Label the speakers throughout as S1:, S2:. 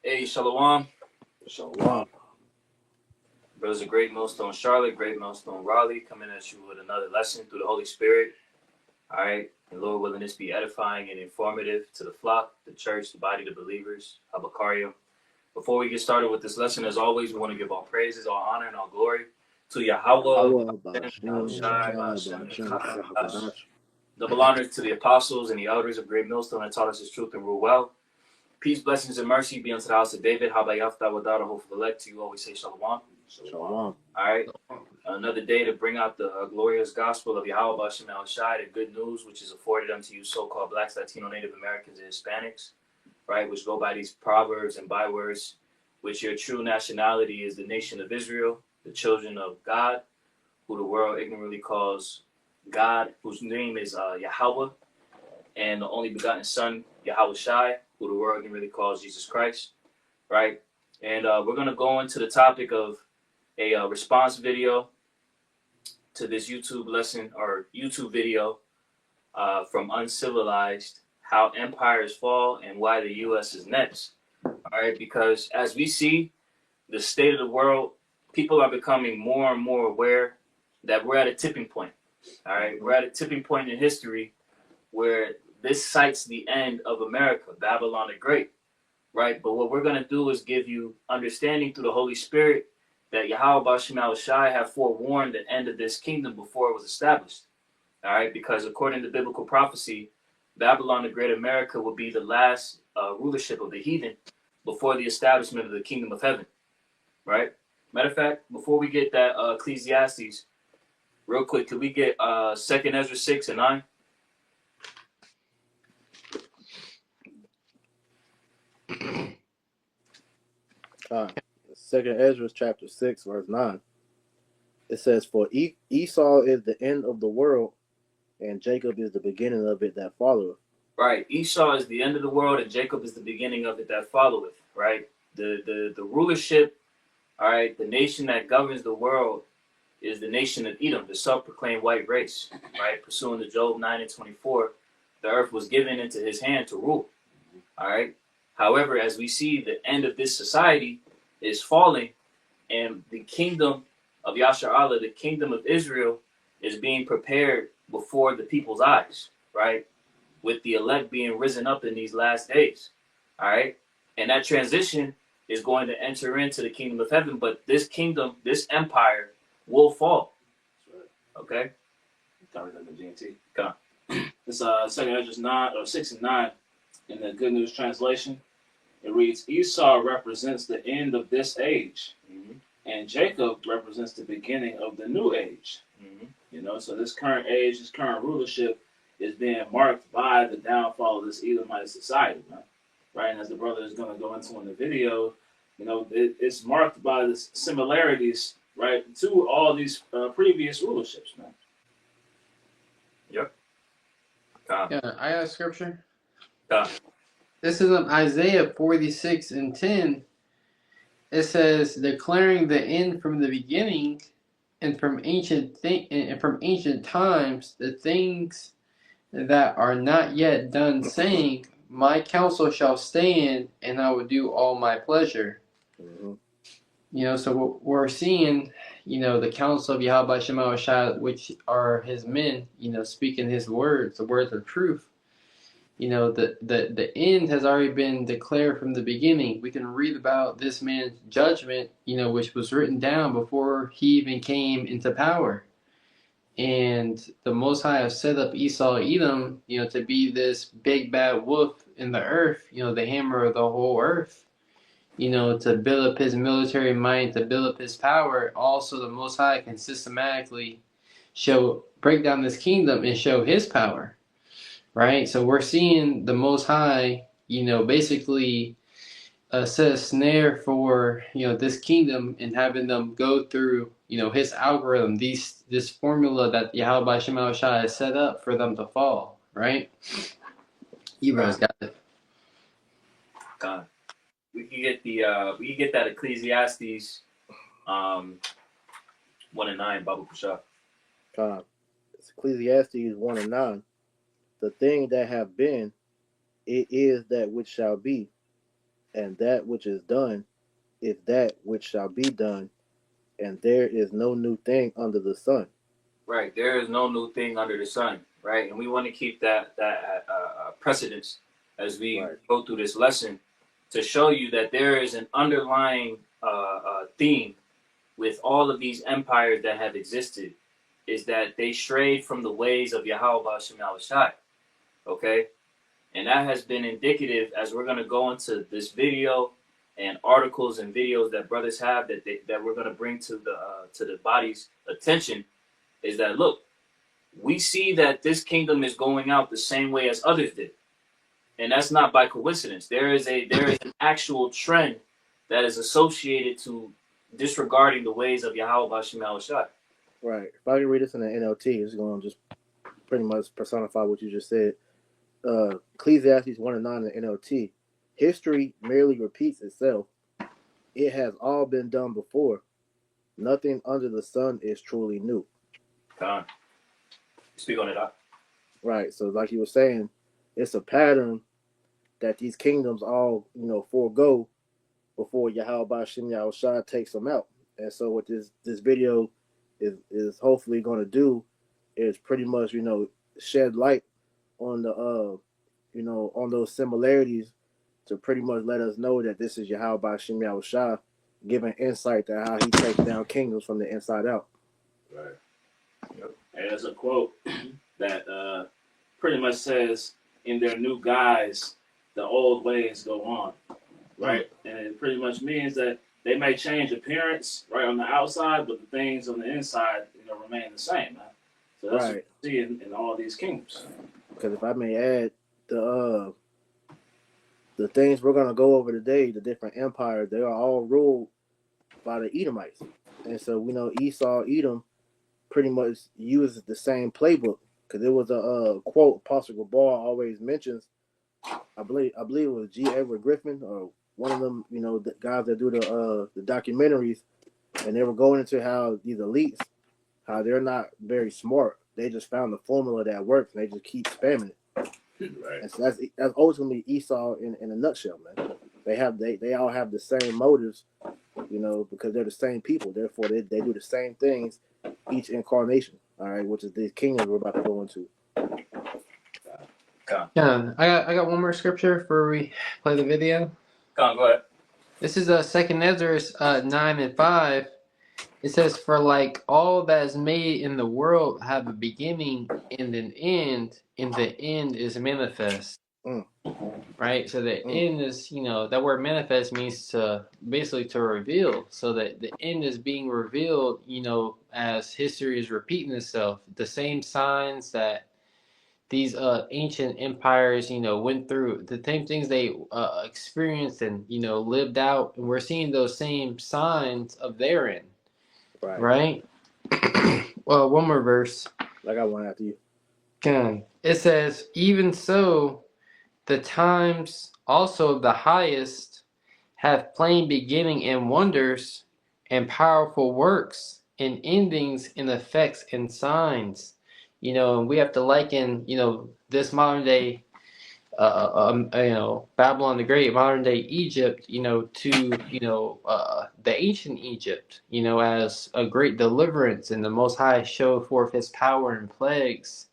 S1: Hey, Shalom.
S2: Shalom.
S1: Brothers of Great Millstone Charlotte, Great Millstone Raleigh, coming at you with another lesson through the Holy Spirit. All right. And Lord willing, this be edifying and informative to the flock, the church, the body, the believers. Habakariah. Before we get started with this lesson, as always, we want to give all praises, all honor, and all glory to Yahweh, double honors to the apostles and the elders of Great Millstone that taught us his truth and rule well. Peace, blessings, and mercy be unto the house of David. Habayafta without a hopeful elect. To you always say shalom.
S2: Shalom.
S1: All right. Another day to bring out the glorious gospel of Yahweh Bashem El Shai, the good news which is afforded unto you so-called blacks, Latino, Native Americans, and Hispanics, right, which go by these proverbs and bywords, which your true nationality is the nation of Israel, the children of God, who the world ignorantly calls God, whose name is Yahweh, and the only begotten Son, Yahweh Shai, who the world ignorantly calls Jesus Christ, right? And we're going to go into the topic of a response video to this YouTube lesson or YouTube video from Uncivilized, how empires fall and why the U.S. is next. All right, because as we see the state of the world, people are becoming more and more aware that we're at a tipping point. All right, we're at a tipping point in history where this cites the end of America, Babylon the Great. Right, but what we're going to do is give you understanding through the Holy Spirit that Yahweh Bashem El Shai have forewarned the end of this kingdom before it was established. All right, because according to biblical prophecy, Babylon the Great America will be the last rulership of the heathen before the establishment of the kingdom of heaven. Right. Matter of fact, before we get that Ecclesiastes, real quick, could we get 2nd Ezra 6 and 9?
S2: Second Ezra chapter 6, verse 9. It says, For Esau is the end of the world, and Jacob is the beginning of it that followeth.
S1: Right. Esau is the end of the world, and Jacob is the beginning of it that followeth. Right. The rulership, all right, the nation that governs the world is the nation of Edom, the self-proclaimed white race. Right. Pursuant to Job 9 and 24, the earth was given into his hand to rule. All right. However, as we see, the end of this society is falling, and the kingdom of Yashar Allah, the kingdom of Israel, is being prepared before the people's eyes. Right. With the elect being risen up in these last days. All right. And that transition is going to enter into the kingdom of heaven. But this kingdom, this empire will fall. Okay.
S3: Sorry, the GNT.
S1: Come
S3: on. It's 2nd Ezra 9 or 6 and 9 in the Good News Translation. It reads, Esau represents the end of this age, and Jacob represents the beginning of the new age. You know, so this current age, this current rulership is being marked by the downfall of this Edomite society, right? And as the brother is going to go into in the video, you know, it's marked by the similarities, right, to all these previous rulerships, man.
S1: Yep.
S4: Yeah, I got a scripture.
S1: Come.
S4: This is Isaiah 46 and 10. It says, declaring the end from the beginning and from ancient times, the things that are not yet done, saying, my counsel shall stand, and I will do all my pleasure.
S2: Mm-hmm.
S4: You know, so we're seeing, you know, the counsel of Yahweh Shema Shai, which are his men, you know, speaking his words, the words of truth. You know, the end has already been declared from the beginning. We can read about this man's judgment, you know, which was written down before he even came into power. And the Most High have set up Esau Edom, you know, to be this big bad wolf in the earth, you know, the hammer of the whole earth, you know, to build up his military might, to build up his power. Also, the Most High can systematically break down this kingdom and show his power. Right, so we're seeing the Most High, you know, basically set a snare for, you know, this kingdom and having them go through, you know, his algorithm, this formula that Yahweh Shema Shai has set up for them to fall. Right, you guys got it.
S1: God. We can get that Ecclesiastes 1 and 9, Baba Kusha.
S2: It's Ecclesiastes 1 and 9. The thing that have been, it is that which shall be. and that which is done is that which shall be done, and there is no new thing under the sun.
S1: Right. There is no new thing under the sun. Right. And we want to keep that precedence as we
S2: Right.
S1: go through this lesson to show you that there is an underlying theme with all of these empires that have existed, is that they strayed from the ways of Yahweh Hashem Yahushai. Okay? And that has been indicative as we're going to go into this video and articles and videos that brothers have that we're going to bring to the body's attention, is that, look, we see that this kingdom is going out the same way as others did. And that's not by coincidence. There is an actual trend that is associated to disregarding the ways of Yahweh Hashem Yahushai.
S2: Right. If I can read this in the NLT, it's going to just pretty much personify what you just said. Ecclesiastes 1:9 in the NLT. History merely repeats itself. It has all been done before. Nothing under the sun is truly new.
S1: Speak on it, Doc.
S2: Right. So like you were saying, it's a pattern that these kingdoms all, forego before Yahweh Hashem Yahushua takes them out. And so what this video is hopefully going to do is pretty much, shed light on the on those similarities to pretty much let us know that this is Yahweh Hashem Yahushua giving insight to how he takes down kingdoms from the inside out.
S3: Right. Yep. And there's a quote that pretty much says, in their new guise, the old ways go on. Right? And it pretty much means that they may change appearance right on the outside, but the things on the inside, remain the same, man. So that's what you see in all these kingdoms.
S2: Because if I may add, the things we're gonna go over today, the different empires, they are all ruled by the Edomites, and so we know Esau, Edom, pretty much uses the same playbook. Because there was a quote Apostle Gabar always mentions. I believe it was G. Edward Griffin or one of them, the guys that do the documentaries, and they were going into how these elites, how they're not very smart. They just found the formula that works, and they just keep spamming it.
S3: Right.
S2: And so that's ultimately Esau in a nutshell, man. They all have the same motives, because they're the same people. Therefore, they do the same things each incarnation. All right, which is the kingdom we're about to go into.
S4: Yeah, I got one more scripture before we play the video.
S1: Go ahead.
S4: This is 2 Ezra 9:5. It says, "For like all that is made in the world have a beginning and an end, and the end is manifest." Right? So the end is, that word manifest means to basically to reveal. So that the end is being revealed, as history is repeating itself. The same signs that these ancient empires, went through, the same things they experienced and, lived out. And we're seeing those same signs of their end. Right? Well, one more verse.
S2: I got one after you.
S4: Okay. It says, "Even so, the times also of the highest have plain beginning and wonders and powerful works and endings and effects and signs." And we have to liken, this modern day, Babylon the Great, modern day Egypt, to, the ancient Egypt, as a great deliverance, and the Most High showed forth His power and plagues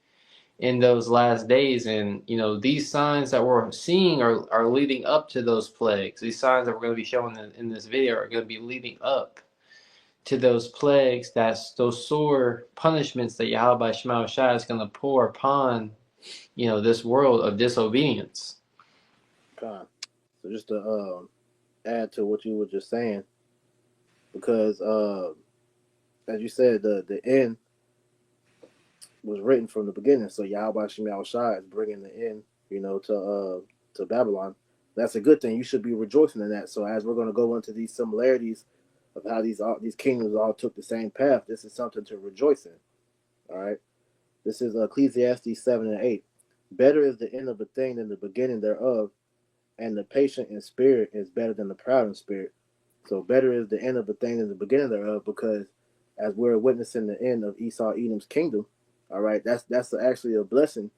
S4: in those last days. And these signs that we're seeing are leading up to those plagues. These signs that we're going to be showing in this video are going to be leading up to those plagues, those sore punishments that Yahweh Shema Shai is going to pour upon this world of disobedience.
S2: So just to add to what you were just saying, because as you said, the end was written from the beginning. So Yahweh Shem Yahushua is bringing the end, to Babylon. That's a good thing. You should be rejoicing in that. So as we're going to go into these similarities of how these kingdoms all took the same path, this is something to rejoice in. All right. This is Ecclesiastes 7:8. Better is the end of a thing than the beginning thereof, and the patient in spirit is better than the proud in spirit. So better is the end of a thing than the beginning thereof, because as we're witnessing the end of Esau Edom's kingdom, all right, that's actually a blessing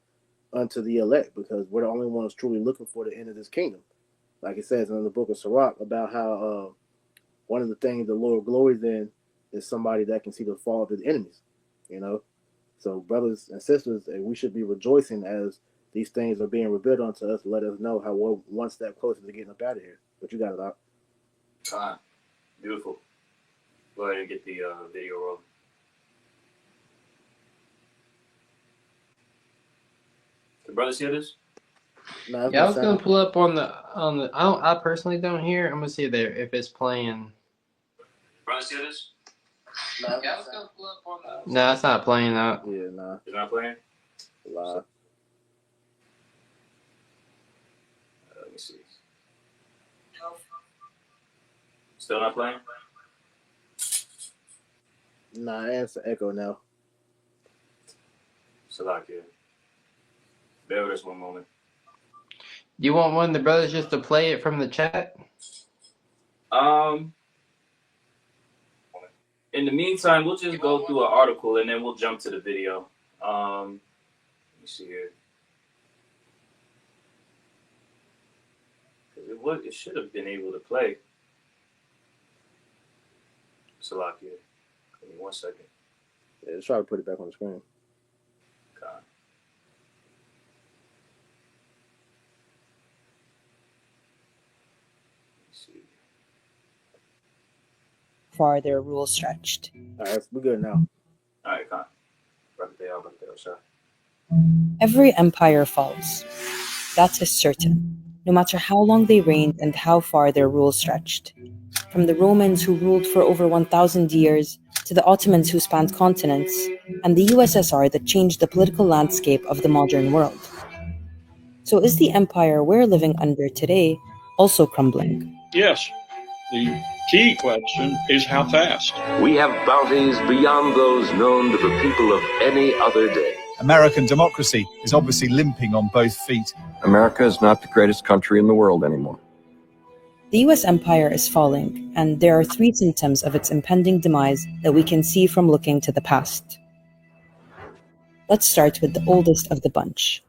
S2: unto the elect, because we're the only ones truly looking for the end of this kingdom. like it says in the book of Sirach about how one of the things the Lord glories in is somebody that can see the fall of his enemies. You know, so brothers and sisters, we should be rejoicing as these things are being revealed unto us to let us know how we're one step closer to getting up out of here. But you got it out.
S1: Beautiful. Go ahead and get the video rolling. Can brothers hear this?
S2: Nah,
S4: Yeah, I was gonna pull up on the I personally don't hear. I'm gonna see there if it's playing.
S1: Brothers hear this?
S2: Nah,
S4: Yeah, I was gonna pull up on the. No, it's not playing out.
S2: yeah, nah.
S1: It's not playing?
S2: Live.
S1: Let me see. Still not playing?
S2: Nah, it's an echo now.
S1: Salakia. Bear with us one moment.
S4: You want one of the brothers just to play it from the chat?
S1: In the meantime, we'll just go through an article and then we'll jump to the video. Let me see here. It should have been able to play. Salakia. Give me 1 second.
S2: Yeah, let's try to put it back on the screen.
S1: God.
S5: Far their rule stretched.
S2: All right, we're good now.
S1: All right, Con. Sure.
S5: Every empire falls. That is certain, no matter how long they reigned and how far their rule stretched. From the Romans who ruled for over 1,000 years, to the Ottomans who spanned continents, and the USSR that changed the political landscape of the modern world. So is the empire we're living under today also crumbling?
S6: Yes. The key question is how fast.
S7: We have bounties beyond those known to the people of any other day.
S8: American democracy is obviously limping on both feet.
S9: America is not the greatest country in the world anymore.
S5: The US empire is falling, and there are 3 symptoms of its impending demise that we can see from looking to the past. Let's start with the oldest of the bunch.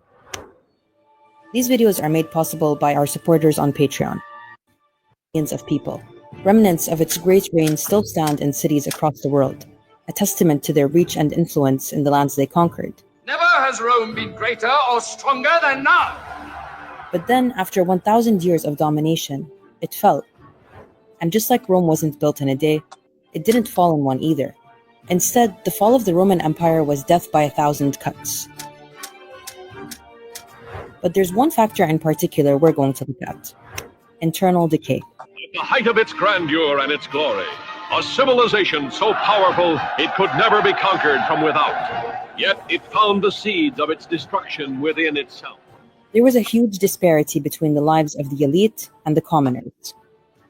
S5: These videos are made possible by our supporters on Patreon. Millions of people. Remnants of its great reign still stand in cities across the world, a testament to their reach and influence in the lands they conquered.
S10: Never has Rome been greater or stronger than now.
S5: But then, after 1,000 years of domination, it fell. And just like Rome wasn't built in a day, it didn't fall in one either. Instead, the fall of the Roman Empire was death by 1,000 cuts. But there's one factor in particular we're going to look at: internal decay.
S6: At the height of its grandeur and its glory, a civilization so powerful it could never be conquered from without. Yet it found the seeds of its destruction within itself.
S5: There was a huge disparity between the lives of the elite and the commoners.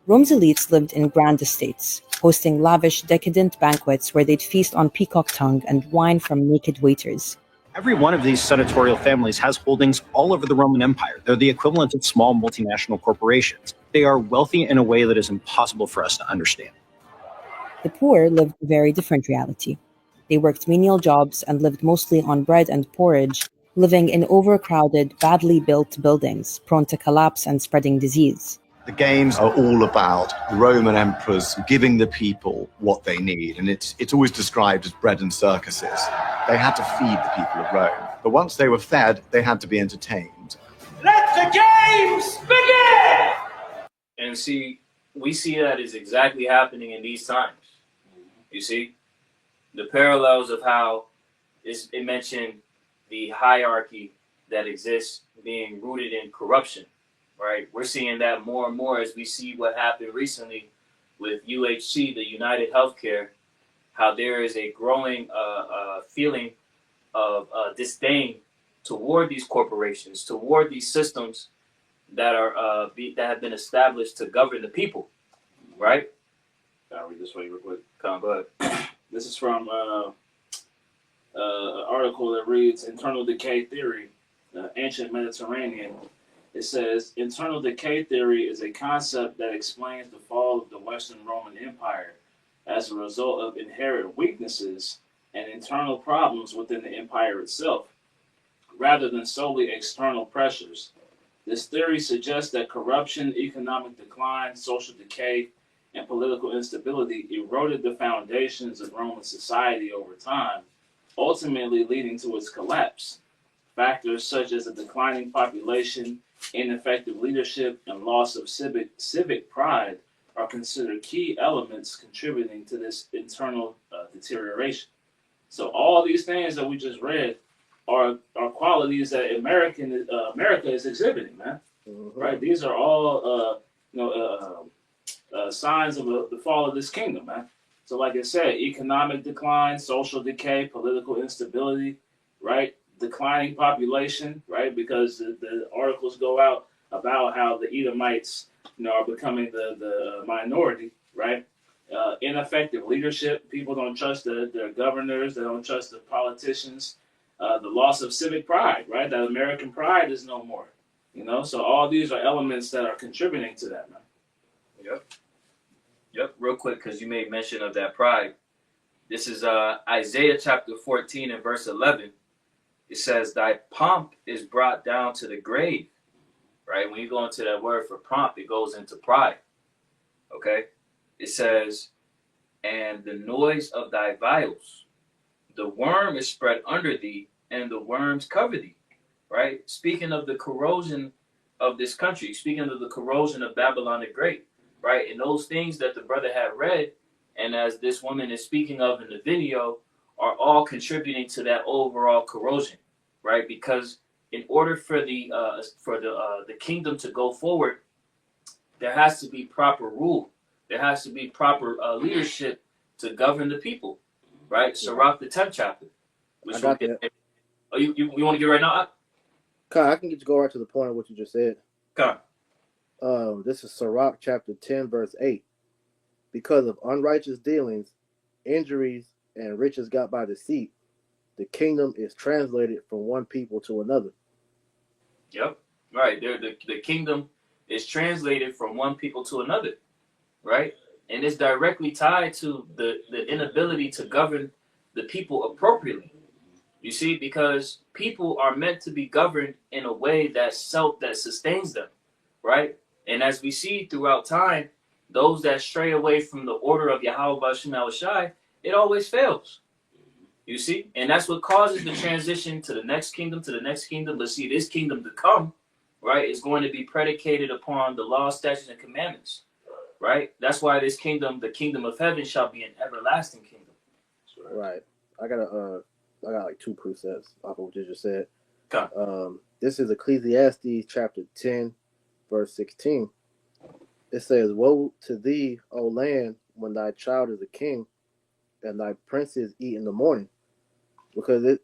S5: Rome's elites lived in grand estates, hosting lavish, decadent banquets where they'd feast on peacock tongue and wine from naked waiters.
S11: Every one of these senatorial families has holdings all over the Roman Empire. They're the equivalent of small multinational corporations. They are wealthy in a way that is impossible for us to understand.
S5: The poor lived a very different reality. They worked menial jobs and lived mostly on bread and porridge, living in overcrowded, badly built buildings, prone to collapse and spreading disease.
S8: The games are all about Roman emperors giving the people what they need, and it's always described as bread and circuses. They had to feed the people of Rome, but once they were fed, they had to be entertained.
S10: Let the games begin!
S1: And see, we see that is exactly happening in these times. You see? The parallels of how it mentioned the hierarchy that exists being rooted in corruption. Right, we're seeing that more and more as we see what happened recently with UHC, the United Healthcare, how there is a growing feeling of disdain toward these corporations, toward these systems that are that have been established to govern the people. Right?
S3: I'll read this for you real quick.
S1: Come on, go ahead.
S3: This is from an article that reads "Internal Decay Theory, Ancient Mediterranean." It says, internal decay theory is a concept that explains the fall of the Western Roman Empire as a result of inherent weaknesses and internal problems within the empire itself, rather than solely external pressures. This theory suggests that corruption, economic decline, social decay, and political instability eroded the foundations of Roman society over time, ultimately leading to its collapse. Factors such as a declining population, ineffective leadership, and loss of civic pride are considered key elements contributing to this internal deterioration. So all these things that we just read are qualities that America is exhibiting, man. Right? These are all signs of the fall of this kingdom, man. So, like I said, economic decline, social decay, political instability, right? Declining population, right? Because the articles go out about how the Edomites, are becoming the minority, right? Ineffective leadership. People don't trust their governors. They don't trust the politicians. The loss of civic pride, right? That American pride is no more. So all these are elements that are contributing to that, man.
S1: Yep. Real quick, because you made mention of that pride. This is Isaiah chapter 14 and verse 11. It says, "Thy pomp is brought down to the grave." Right? When you go into that word for pomp, it goes into pride. Okay? It says, "And the noise of thy vials, the worm is spread under thee, and the worms cover thee." Right? Speaking of the corrosion of this country, speaking of the corrosion of Babylon the Great, right? And those things that the brother had read, and as this woman is speaking of in the video, are all contributing to that overall corrosion, right? Because in order for the kingdom to go forward, there has to be proper rule. There has to be proper leadership to govern the people, right? Sirach, the 10th chapter.
S2: I got that.
S1: Oh, you want to get right now?
S2: I can get to go right to the point of what you just said.
S1: Come.
S2: This is Sirach chapter 10, verse 8. Because of unrighteous dealings, injuries, and riches got by deceit, the kingdom is translated from one people to another.
S1: Yep. Right. The kingdom is translated from one people to another. Right. And it's directly tied to the inability to govern the people appropriately. You see, because people are meant to be governed in a way that sustains them. Right. And as we see throughout time, those that stray away from the order of Yahweh B'Shem Al-Shai, it always fails. You see? And that's what causes the transition to the next kingdom, But see, this kingdom to come, right, is going to be predicated upon the law, statutes, and commandments. Right? That's why this kingdom, the kingdom of heaven, shall be an everlasting kingdom.
S2: Right. I got like two precepts off of what you just said.
S1: Okay.
S2: This is Ecclesiastes chapter 10, verse 16. It says, "Woe to thee, O land, when thy child is a king, and thy princes eat in the morning," because the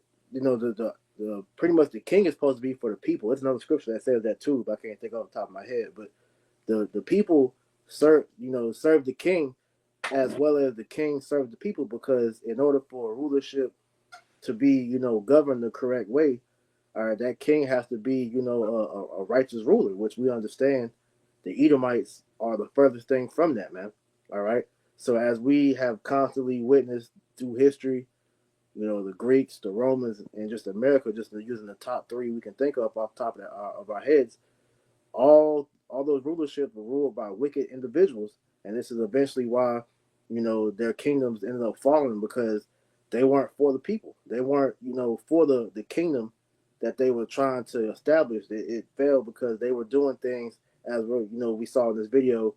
S2: pretty much the king is supposed to be for the people. It's another scripture that says that too, but I can't think off the top of my head. But the people serve the king as well as the king serve the people, because in order for rulership to be governed the correct way, that king has to be a righteous ruler, which we understand the Edomites are the furthest thing from that, man. All right. So as we have constantly witnessed through history, the Greeks, the Romans, and just America, just using the top three we can think of off the top of our heads, all those rulerships were ruled by wicked individuals, and this is eventually why their kingdoms ended up falling, because they weren't for the people. They weren't for the kingdom that they were trying to establish. It failed because they were doing things as we saw in this video,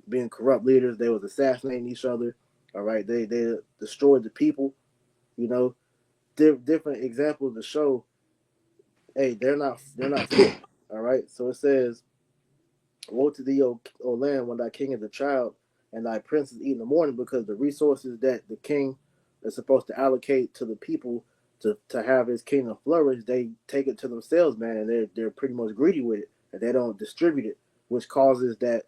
S2: being corrupt leaders. They was assassinating each other. All right, they destroyed the people. Different examples to show, hey, they're not fit. All right, so it says, "Woe to thee, O land, when thy king is a child, and thy princes eat in the morning," because the resources that the king is supposed to allocate to the people to have his kingdom flourish, they take it to themselves, man, and they're pretty much greedy with it, and they don't distribute it, which causes that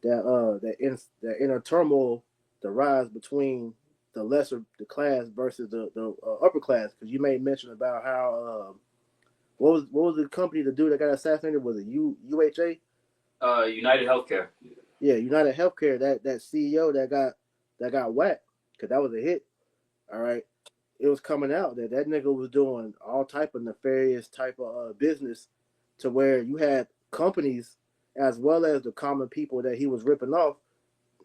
S2: inner turmoil to rise between the class versus the upper class. Because you made mention about how what was the company, the dude that got assassinated, was it UHA?
S1: United Healthcare.
S2: Yeah, United Healthcare. That CEO that got whacked, because that was a hit. All right. It was coming out that nigga was doing all type of nefarious type of business to where you had companies as well as the common people that he was ripping off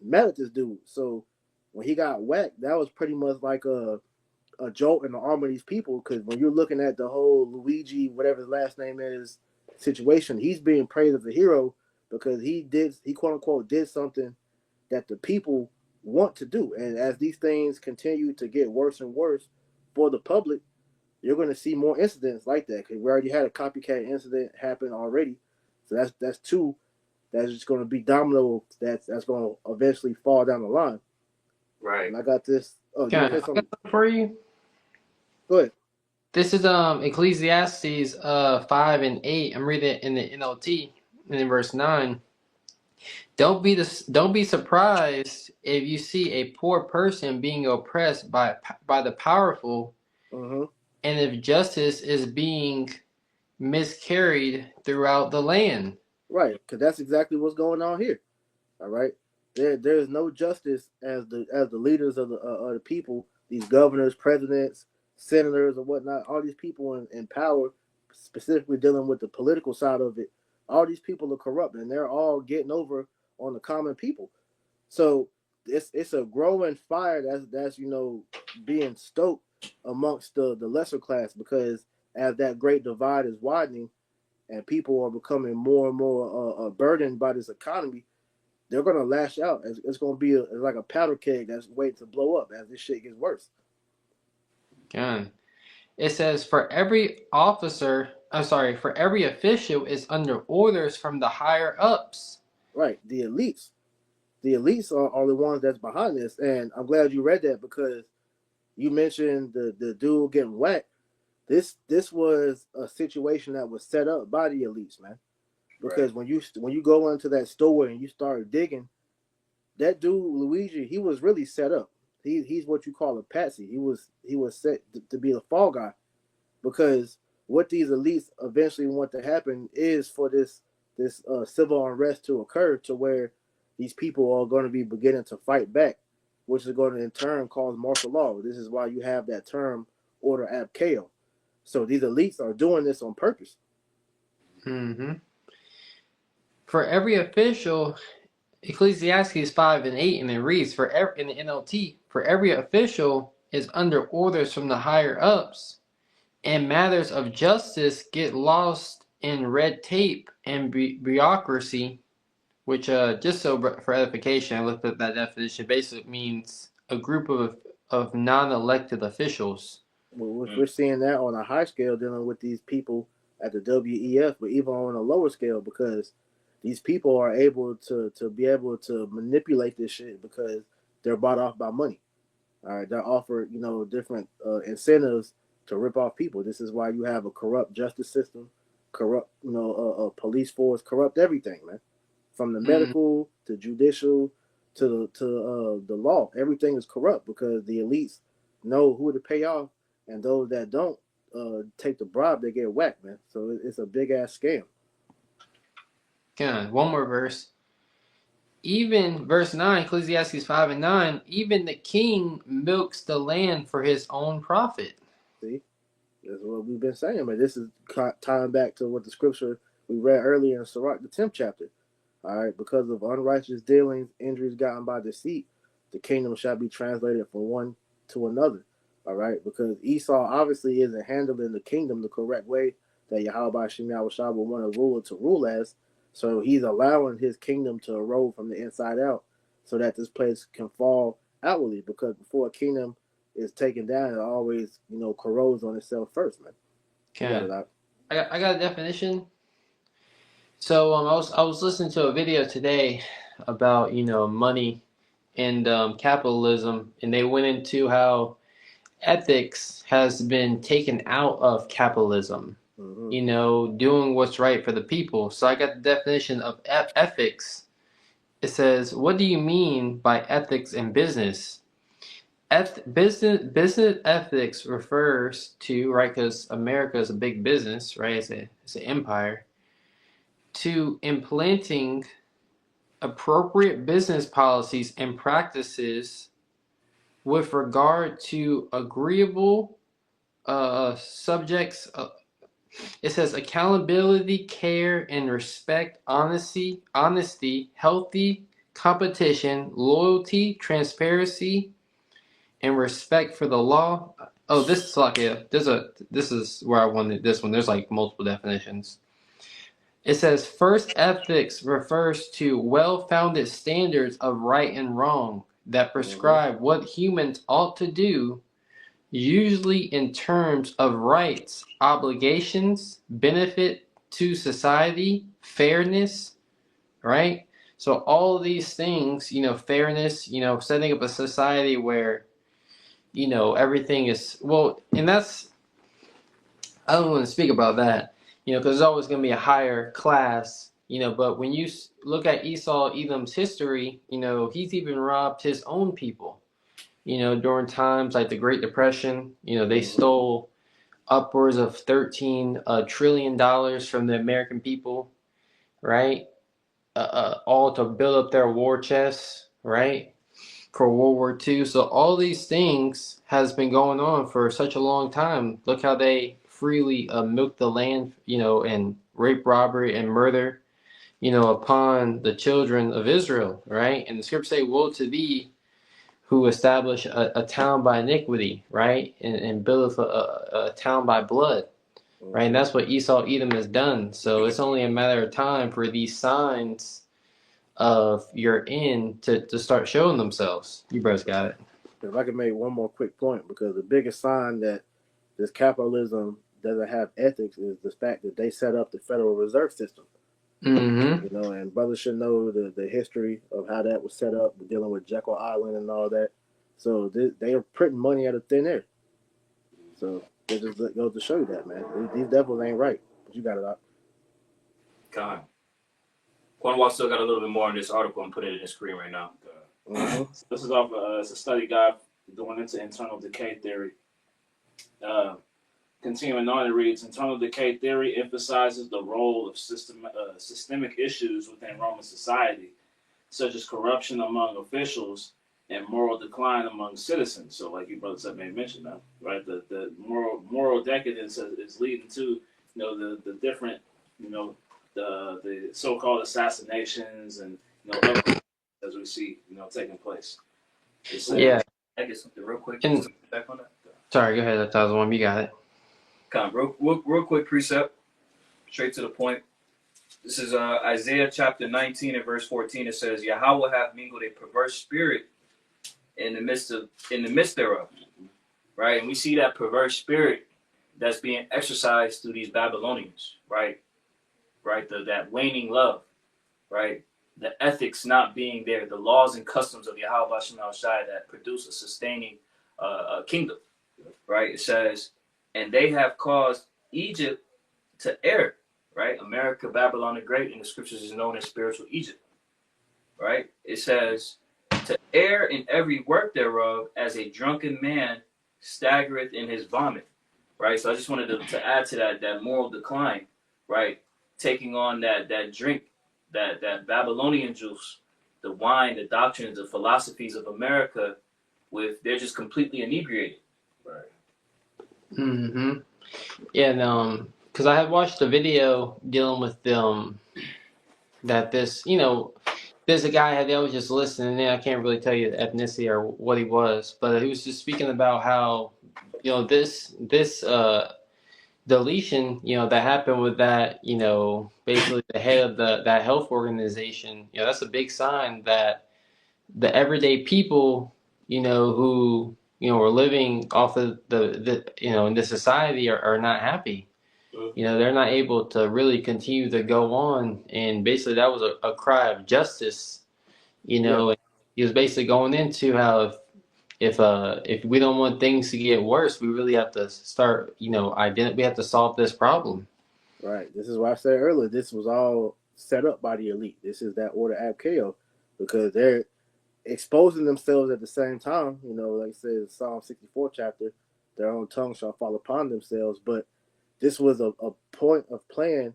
S2: mad at this dude. So when he got whacked, that was pretty much like a jolt in the arm of these people, because when you're looking at the whole Luigi, whatever his last name is, situation, he's being praised as a hero because he quote unquote did something that the people want to do. And as these things continue to get worse and worse for the public, you're going to see more incidents like that, because we already had a copycat incident happen already. So that's two that's just going to be domino, that's going to eventually fall down the line.
S1: Right.
S2: And I got this. Oh,
S4: Okay, I got something for you.
S2: Go ahead.
S4: This is Ecclesiastes 5 and 8. I'm reading it in the NLT, and in verse 9. Don't be surprised if you see a poor person being oppressed by the powerful,
S2: Mm-hmm.
S4: and if justice is being miscarried throughout the land.
S2: Right, because that's exactly what's going on here. All right, there's no justice as the leaders of the people, these governors, presidents, senators, or whatnot. All these people in power, specifically dealing with the political side of it. All these people are corrupt, and they're all getting over on the common people. So it's a growing fire that's being stoked amongst the lesser class, because as that great divide is widening and people are becoming more and more burdened by this economy, they're going to lash out. It's going to be like a powder keg that's waiting to blow up as this shit gets worse.
S4: God. It says, for every official is under orders from the higher ups.
S2: Right, the elites. The elites are the ones that's behind this, and I'm glad you read that, because you mentioned the dude getting whacked. This was a situation that was set up by the elites, man. Because when you go into that store and you start digging, that dude Luigi, he was really set up. He's what you call a patsy. He was set to be the fall guy, because what these elites eventually want to happen is for this civil unrest to occur, to where these people are going to be beginning to fight back, which is going to in turn cause martial law. This is why you have that term order ab chaos. So these elites are doing this on purpose.
S4: Mm-hmm. For every official, Ecclesiastes 5 and 8, and it reads, in the NLT, for every official is under orders from the higher ups, and matters of justice get lost in red tape and bureaucracy, which, just so for edification, I looked at that definition, basically means a group of non-elected officials.
S2: Well, we're seeing that on a high scale dealing with these people at the WEF, but even on a lower scale, because these people are able to be able to manipulate this shit because they're bought off by money. All right, they're offered different incentives to rip off people. This is why you have a corrupt justice system, corrupt a police force, corrupt everything, man, from the medical to judicial to the law. Everything is corrupt because the elites know who to pay off, and those that don't take the bribe, they get whacked, man. So it's a big ass scam.
S4: God, one more verse. Even verse 9, Ecclesiastes 5 and 9, even the king milks the land for his own profit.
S2: See, that's what we've been saying, but this is tying back to what the scripture we read earlier in Sirach, the 10th chapter. All right, because of unrighteous dealings, injuries gotten by deceit, the kingdom shall be translated from one to another. All right, because Esau obviously isn't handling the kingdom the correct way that Yahweh Shem Yahushua will want a ruler to rule as. So he's allowing his kingdom to erode from the inside out, so that this place can fall outwardly. Because before a kingdom is taken down, it always corrodes on itself first, man.
S4: Okay. I got a definition. So I was listening to a video today about money and capitalism, and they went into how ethics has been taken out of capitalism. Mm-hmm. Doing what's right for the people. So I got the definition of ethics. It says, what do you mean by ethics in business? Business ethics refers to, right, because America is a big business, right? It's an empire. To implanting appropriate business policies and practices with regard to agreeable subjects It says accountability, care, and respect, honesty, healthy competition, loyalty, transparency, and respect for the law. Oh, this is like this is where I wanted this one. There's like multiple definitions. It says first ethics refers to well-founded standards of right and wrong that prescribe what humans ought to do, usually in terms of rights, obligations, benefit to society, fairness, right? So all of these things, fairness, setting up a society where, everything is, well, and that's, I don't want to speak about that, because there's always going to be a higher class, but when you look at Esau, Edom's history, he's even robbed his own people, during times like the Great Depression, they stole upwards of $13 trillion from the American people, right? All to build up their war chests, right? For World War II. So all these things has been going on for such a long time. Look how they freely milk the land, and rape, robbery, and murder, upon the children of Israel, right? And the scriptures say, woe to thee who establish a town by iniquity, right? And buildeth a town by blood, right? And that's what Esau, Edom has done. So it's only a matter of time for these signs of your end to start showing themselves. You brothers got it.
S2: If I could make one more quick point, because the biggest sign that this capitalism doesn't have ethics is the fact that they set up the Federal Reserve System.
S4: Mm-hmm.
S2: And brothers should know the history of how that was set up, dealing with Jekyll Island and all that. So they are printing money out of thin air. So it just goes to show you that, man. These devils ain't right. But you got it out.
S1: God. Cornwall still got a little bit more on this article. I'm putting it in the screen right now.
S3: This is off. It's a study guide going into internal decay theory. Continuing on, it reads: internal decay theory emphasizes the role of systemic issues within Roman society, such as corruption among officials and moral decline among citizens. So, like you brothers have made mention of, right? The moral decadence is leading to, the different, the so-called assassinations and, as we see, taking place.
S4: Yeah.
S1: I get something real quick.
S4: And,
S1: back on that.
S4: Sorry, go ahead. That's the other one. You got it.
S1: Real quick precept, straight to the point. This is Isaiah chapter 19 and verse 14. It says, Yahweh hath mingled a perverse spirit in the midst thereof. Right? And we see that perverse spirit that's being exercised through these Babylonians, right? Right? That waning love, right? The ethics not being there, the laws and customs of Yahweh Hashem El Shai that produce a sustaining kingdom, right? It says, and they have caused Egypt to err, right? America, Babylon the Great, in the scriptures is known as spiritual Egypt, right? It says, to err in every work thereof, as a drunken man staggereth in his vomit, right? So I just wanted to add to that moral decline, right? Taking on that drink, that Babylonian juice, the wine, the doctrines, the philosophies of America, they're just completely inebriated. Right.
S4: Mm-hmm. Yeah, and because I had watched a video dealing with that there's a guy that was just listening, and I can't really tell you the ethnicity or what he was, but he was just speaking about how this deletion that happened with that basically the head of that health organization, that's a big sign that the everyday people who are living off of the in this society are not happy. They're not able to really continue to go on, and basically that was a cry of justice. He was basically going into how if we don't want things to get worse, we really have to start we have to solve this problem.
S2: Right. This is why I said earlier, this was all set up by the elite. This is that order ab chaos, because they're exposing themselves at the same time. Like I said, Psalm 64 chapter, their own tongue shall fall upon themselves. But this was a point of plan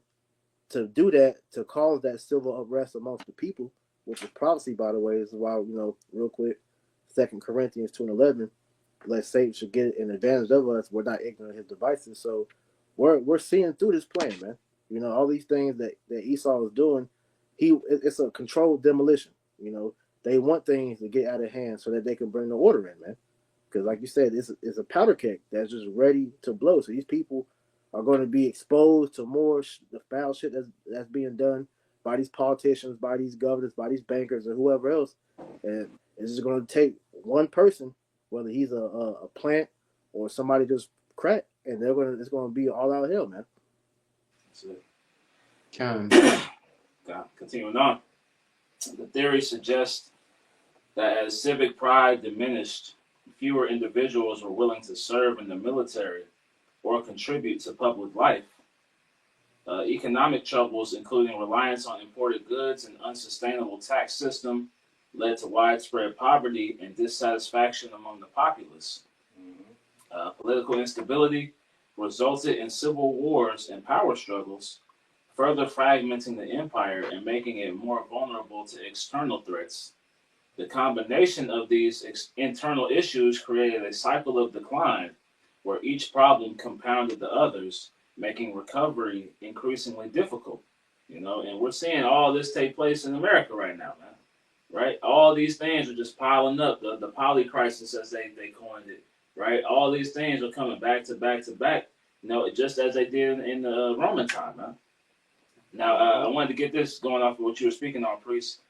S2: to do that, to cause that civil unrest amongst the people, which is prophecy, by the way. Is why, real quick, 2 Corinthians 2:11, lest Satan should get an advantage of us. We're not ignorant of his devices. So we're seeing through this plan, man. You know, all these things that Esau is doing, it's a controlled demolition. You know, they want things to get out of hand so that they can bring the order in, man. Because like you said, it's a powder keg that's just ready to blow. So these people are going to be exposed to more the foul shit that's being done by these politicians, by these governors, by these bankers, or whoever else. And it's just going to take one person, whether he's a plant or somebody just crack, and it's going to be all out hell, man.
S3: That's it.
S4: Continuing
S3: on. The theory suggests that as civic pride diminished, fewer individuals were willing to serve in the military or contribute to public life. Economic troubles, including reliance on imported goods and unsustainable tax system, led to widespread poverty and dissatisfaction among the populace. Political instability resulted in civil wars and power struggles, further fragmenting the empire and making it more vulnerable to external threats. The combination of these internal issues created a cycle of decline where each problem compounded the others, making recovery increasingly difficult. You know, and we're seeing all this take place in America right now, man. Right? All these things are just piling up. The poly crisis, as they coined it. Right? All these things are coming back to back to back. You know, just as they did in the Roman time, man. Now, I wanted to get this going off of what you were speaking on, Priest.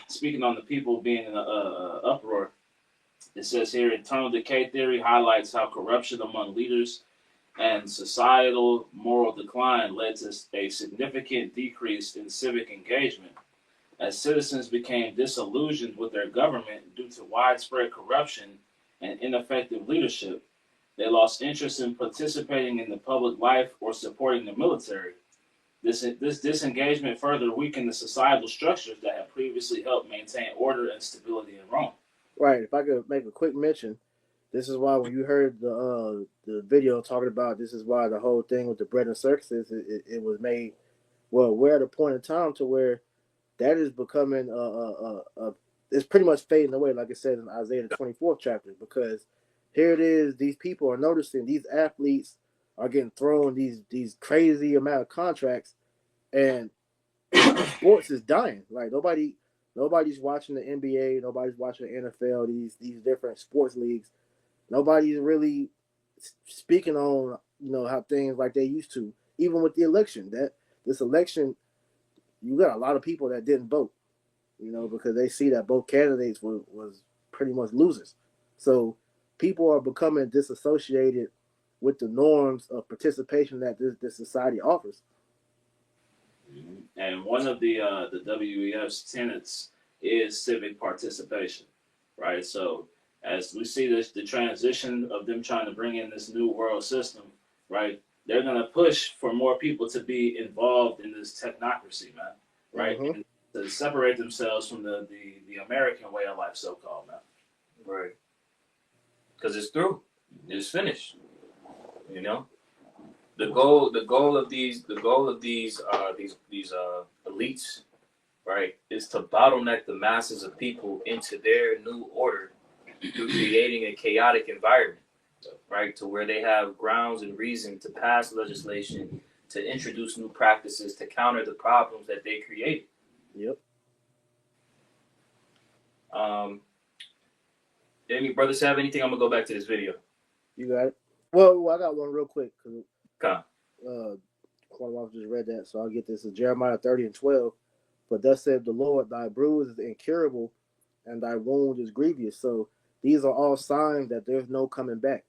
S3: Speaking on the people being in an uproar. It says here, internal decay theory highlights how corruption among leaders and societal moral decline led to a significant decrease in civic engagement. As citizens became disillusioned with their government due to widespread corruption and ineffective leadership, they lost interest in participating in the public life or supporting the military. This disengagement further weakened the societal structures that had previously helped maintain order and stability in Rome.
S2: Right. If I could make a quick mention, this is why when you heard the video talking about this is why the whole thing with the bread and circuses, it was made. Well, we're at a point in time to where that is becoming it's pretty much fading away, like it says in Isaiah the 24th chapter, because here it is. These people are noticing these athletes are getting thrown these crazy amount of contracts, and sports is dying. Like nobody's watching the NBA, nobody's watching the NFL, these different sports leagues. Nobody's really speaking on how things like they used to. Even with the election, this election, you got a lot of people that didn't vote, because they see that both candidates was pretty much losers. So people are becoming disassociated with the norms of participation that this society offers.
S3: And one of the WEF's tenets is civic participation, right? So as we see the transition of them trying to bring in this new world system, right? They're going to push for more people to be involved in this technocracy, man, right? Mm-hmm. And to separate themselves from the American way of life, so-called, man.
S1: Right. Because it's through. It's finished. The goal of these elites, right, is to bottleneck the masses of people into their new order through creating a chaotic environment, right, to where they have grounds and reason to pass legislation, to introduce new practices, to counter the problems that they created.
S2: Yep.
S1: Any brothers have anything? I'm gonna go back to this video.
S2: You got it. Well, I got one real quick. Cornwall just read that, so I'll get this. It's Jeremiah 30:12. But thus said the Lord, thy bruise is incurable, and thy wound is grievous. So these are all signs that there's no coming back.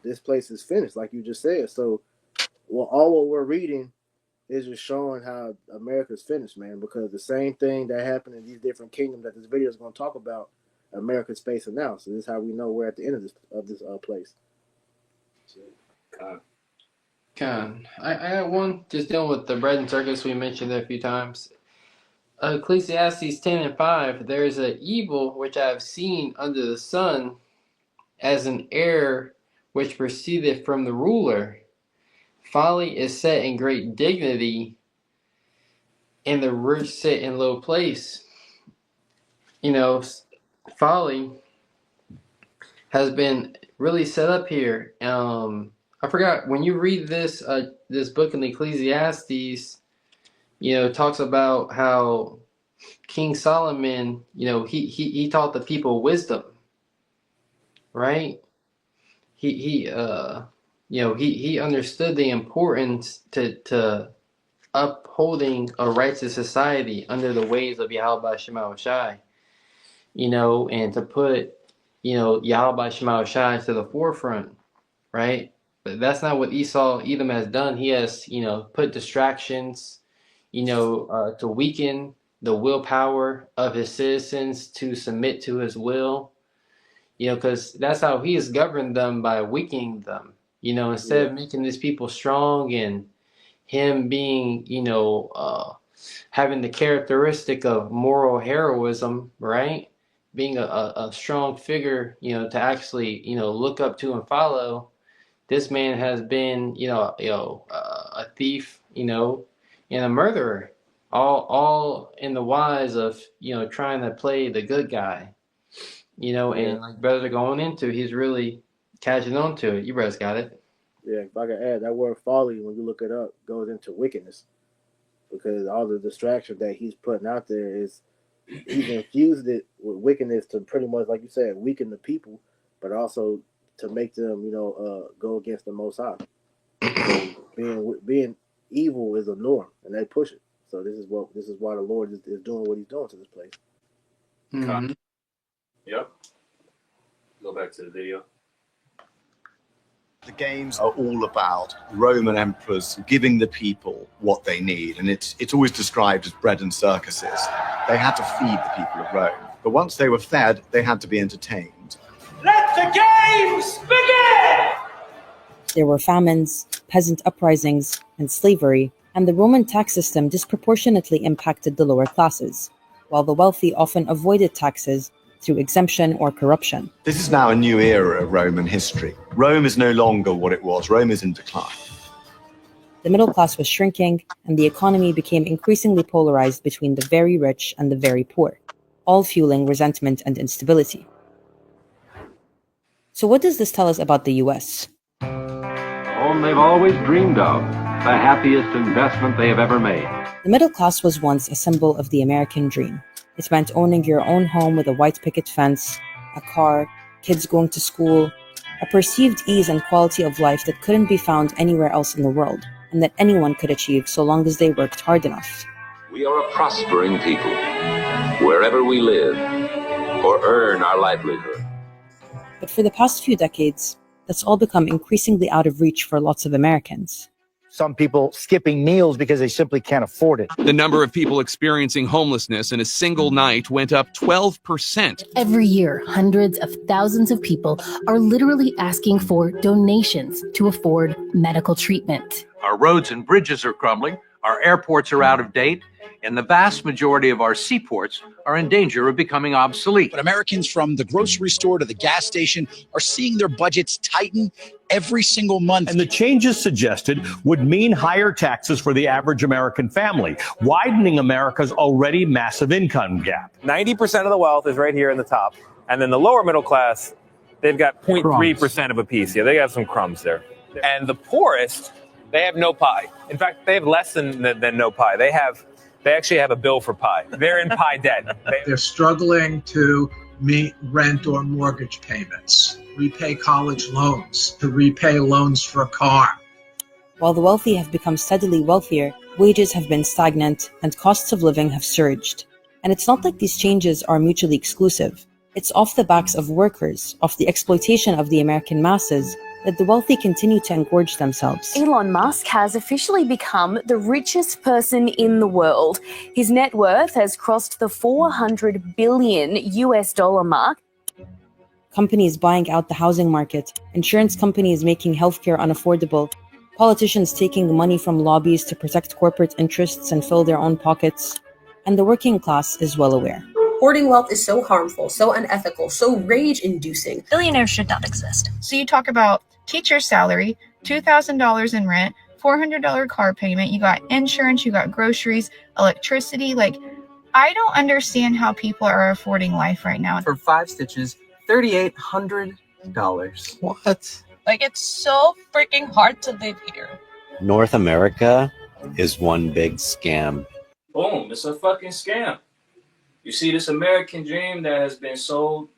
S2: This place is finished, like you just said. So, all what we're reading is just showing how America's finished, man. Because the same thing that happened in these different kingdoms that this video is going to talk about, America's facing now. So this is how we know we're at the end of this place.
S4: I got one just dealing with the bread and circus. We mentioned it a few times. Ecclesiastes 10:5. There is an evil which I have seen under the sun, as an error which proceedeth from the ruler. Folly is set in great dignity, and the rich sit in low place. Folly has been really set up here. I I forgot when you read this this book in Ecclesiastes, it talks about how King Solomon, he taught the people wisdom, right? He understood the importance to upholding a righteous society under the ways of Yahweh Shema Shai, and to put, Yahweh Shema Shai to the forefront, right? But that's not what Edom has done. He has, put distractions, to weaken the willpower of his citizens to submit to his will, because that's how he has governed them, by weakening them, instead of making these people strong and him being, having the characteristic of moral heroism, right? Being a strong figure, to actually, look up to and follow. This man has been, a thief, and a murderer, all in the wise of, trying to play the good guy, and like brothers are going into, he's really catching on to it. You brothers got it.
S2: Yeah, if I can add, that word folly, when you look it up, goes into wickedness, because all the distraction that he's putting out there is he's infused it with wickedness to pretty much, like you said, weaken the people, but also to make them, go against the Most High. So being evil is a norm, and they push it. So this is why the Lord is doing what He's doing to this place.
S4: Mm-hmm.
S1: Yep. Go back to the video.
S8: The games are all about Roman emperors giving the people what they need, and it's always described as bread and circuses. They had to feed the people of Rome, but once they were fed, they had to be entertained.
S10: Let the games begin!
S5: There were famines, peasant uprisings, and slavery, and the Roman tax system disproportionately impacted the lower classes, while the wealthy often avoided taxes through exemption or corruption.
S8: This is now a new era of Roman history. Rome is no longer what it was. Rome is in decline.
S5: The middle class was shrinking, and the economy became increasingly polarized between the very rich and the very poor, all fueling resentment and instability. So what does this tell us about the US?
S7: Home they've always dreamed of, the happiest investment they have ever made.
S5: The middle class was once a symbol of the American dream. It meant owning your own home with a white picket fence, a car, kids going to school, a perceived ease and quality of life that couldn't be found anywhere else in the world, and that anyone could achieve so long as they worked hard enough.
S7: We are a prospering people, wherever we live, or earn our livelihood.
S5: But for the past few decades, that's all become increasingly out of reach for lots of Americans.
S12: Some people skipping meals because they simply can't afford it.
S13: The number of people experiencing homelessness in a single night went up 12%.
S14: Every year, hundreds of thousands of people are literally asking for donations to afford medical treatment.
S15: Our roads and bridges are crumbling, our airports are out of date, and the vast majority of our seaports are in danger of becoming obsolete.
S16: But Americans from the grocery store to the gas station are seeing their budgets tighten every single month.
S17: And the changes suggested would mean higher taxes for the average American family, widening America's already massive income gap.
S18: 90% of the wealth is right here in the top. And then the lower middle class, they've got 0.3% of a piece. Yeah, they have some crumbs there. And the poorest, they have no pie. In fact, they have less than no pie. They actually have a bill for pie. They're in pie debt.
S19: They're struggling to meet rent or mortgage payments, repay college loans, to repay loans for a car.
S5: While the wealthy have become steadily wealthier, wages have been stagnant and costs of living have surged. And it's not like these changes are mutually exclusive. It's off the backs of workers, off the exploitation of the American masses, that the wealthy continue to engorge themselves.
S20: Elon Musk has officially become the richest person in the world. His net worth has crossed the $400 billion mark.
S5: Companies buying out the housing market, insurance companies making healthcare unaffordable, politicians taking money from lobbies to protect corporate interests and fill their own pockets, and the working class is well aware.
S21: Hoarding wealth is so harmful, so unethical, so rage-inducing.
S22: Billionaires should not exist. So you talk about teacher salary, $2,000 in rent, $400 car payment, you got insurance, you got groceries, electricity. Like, I don't understand how people are affording life right now.
S23: For 5 stitches, $3,800.
S4: What?
S6: Like, it's so freaking hard to live here.
S9: North America is one big scam.
S1: Boom, it's a fucking scam. You see, this American dream that has been sold,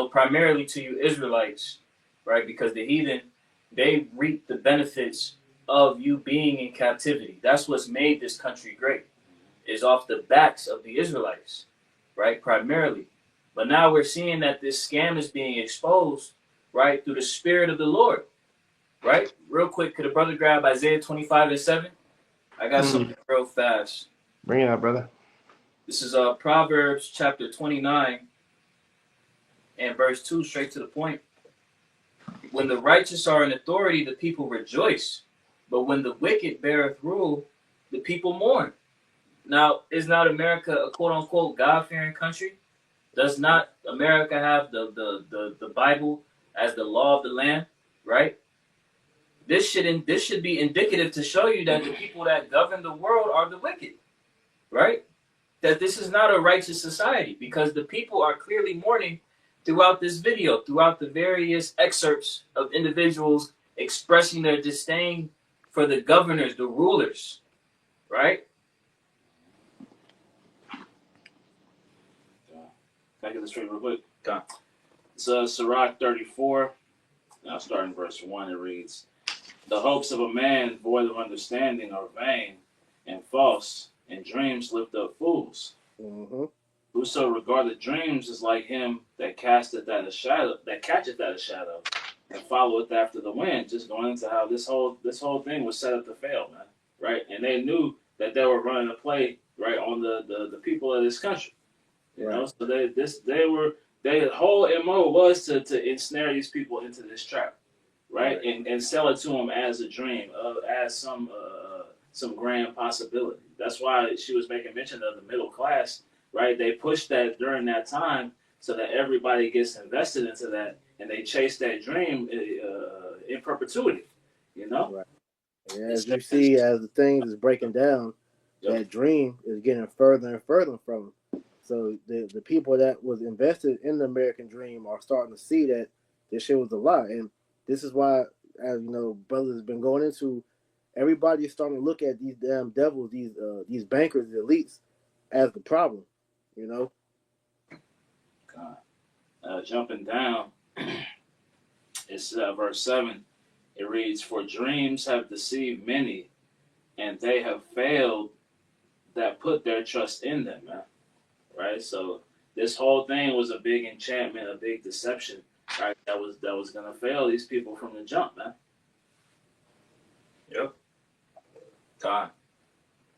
S1: primarily to you Israelites, right? Because the heathen, they reap the benefits of you being in captivity. That's what's made this country great, is off the backs of the Israelites, right? Primarily. But now we're seeing that this scam is being exposed, right, through the Spirit of the Lord, right? Real quick, could a brother grab Isaiah 25:7? I got something real fast.
S4: Bring it up, brother.
S1: This is Proverbs chapter 29 and verse 2, straight to the point. When the righteous are in authority, the people rejoice. But when the wicked beareth rule, the people mourn. Now, is not America a quote-unquote God-fearing country? Does not America have the Bible as the law of the land, right? This should be indicative to show you that the people that govern the world are the wicked, right? That this is not a righteous society, because the people are clearly mourning throughout this video, throughout the various excerpts of individuals expressing their disdain for the governors, the rulers, right?
S3: Can I get this straight real quick? Okay. So Sirach 34, now starting verse 1, it reads, "The hopes of a man void of understanding are vain and false, and dreams lift up fools.
S2: Mm-hmm.
S3: Whoso regardeth dreams is like him that catcheth at a shadow, and followeth after the wind." Just going into how this whole thing was set up to fail, man. Right? And they knew that they were running a play, right, on the people of this country. You know, so their whole MO was to ensnare these people into this trap, right? And sell it to them as a dream, as some grand possibility. That's why she was making mention of the middle class, right? They pushed that during that time so that everybody gets invested into that, and they chase that dream in perpetuity, you know?
S2: Right. And as you see, as the things is breaking down, that dream is getting further and further from them. So the people that was invested in the American dream are starting to see that this shit was a lie. And this is why, as you know, brothers have been going into, everybody is starting to look at these damn devils, these bankers, the elites, as the problem, you know?
S3: Jumping down, it's verse 7. It reads, "For dreams have deceived many, and they have failed that put their trust in them," man. Right? So this whole thing was a big enchantment, a big deception, right? That was gonna fail these people from the jump, man.
S1: Yep. Time.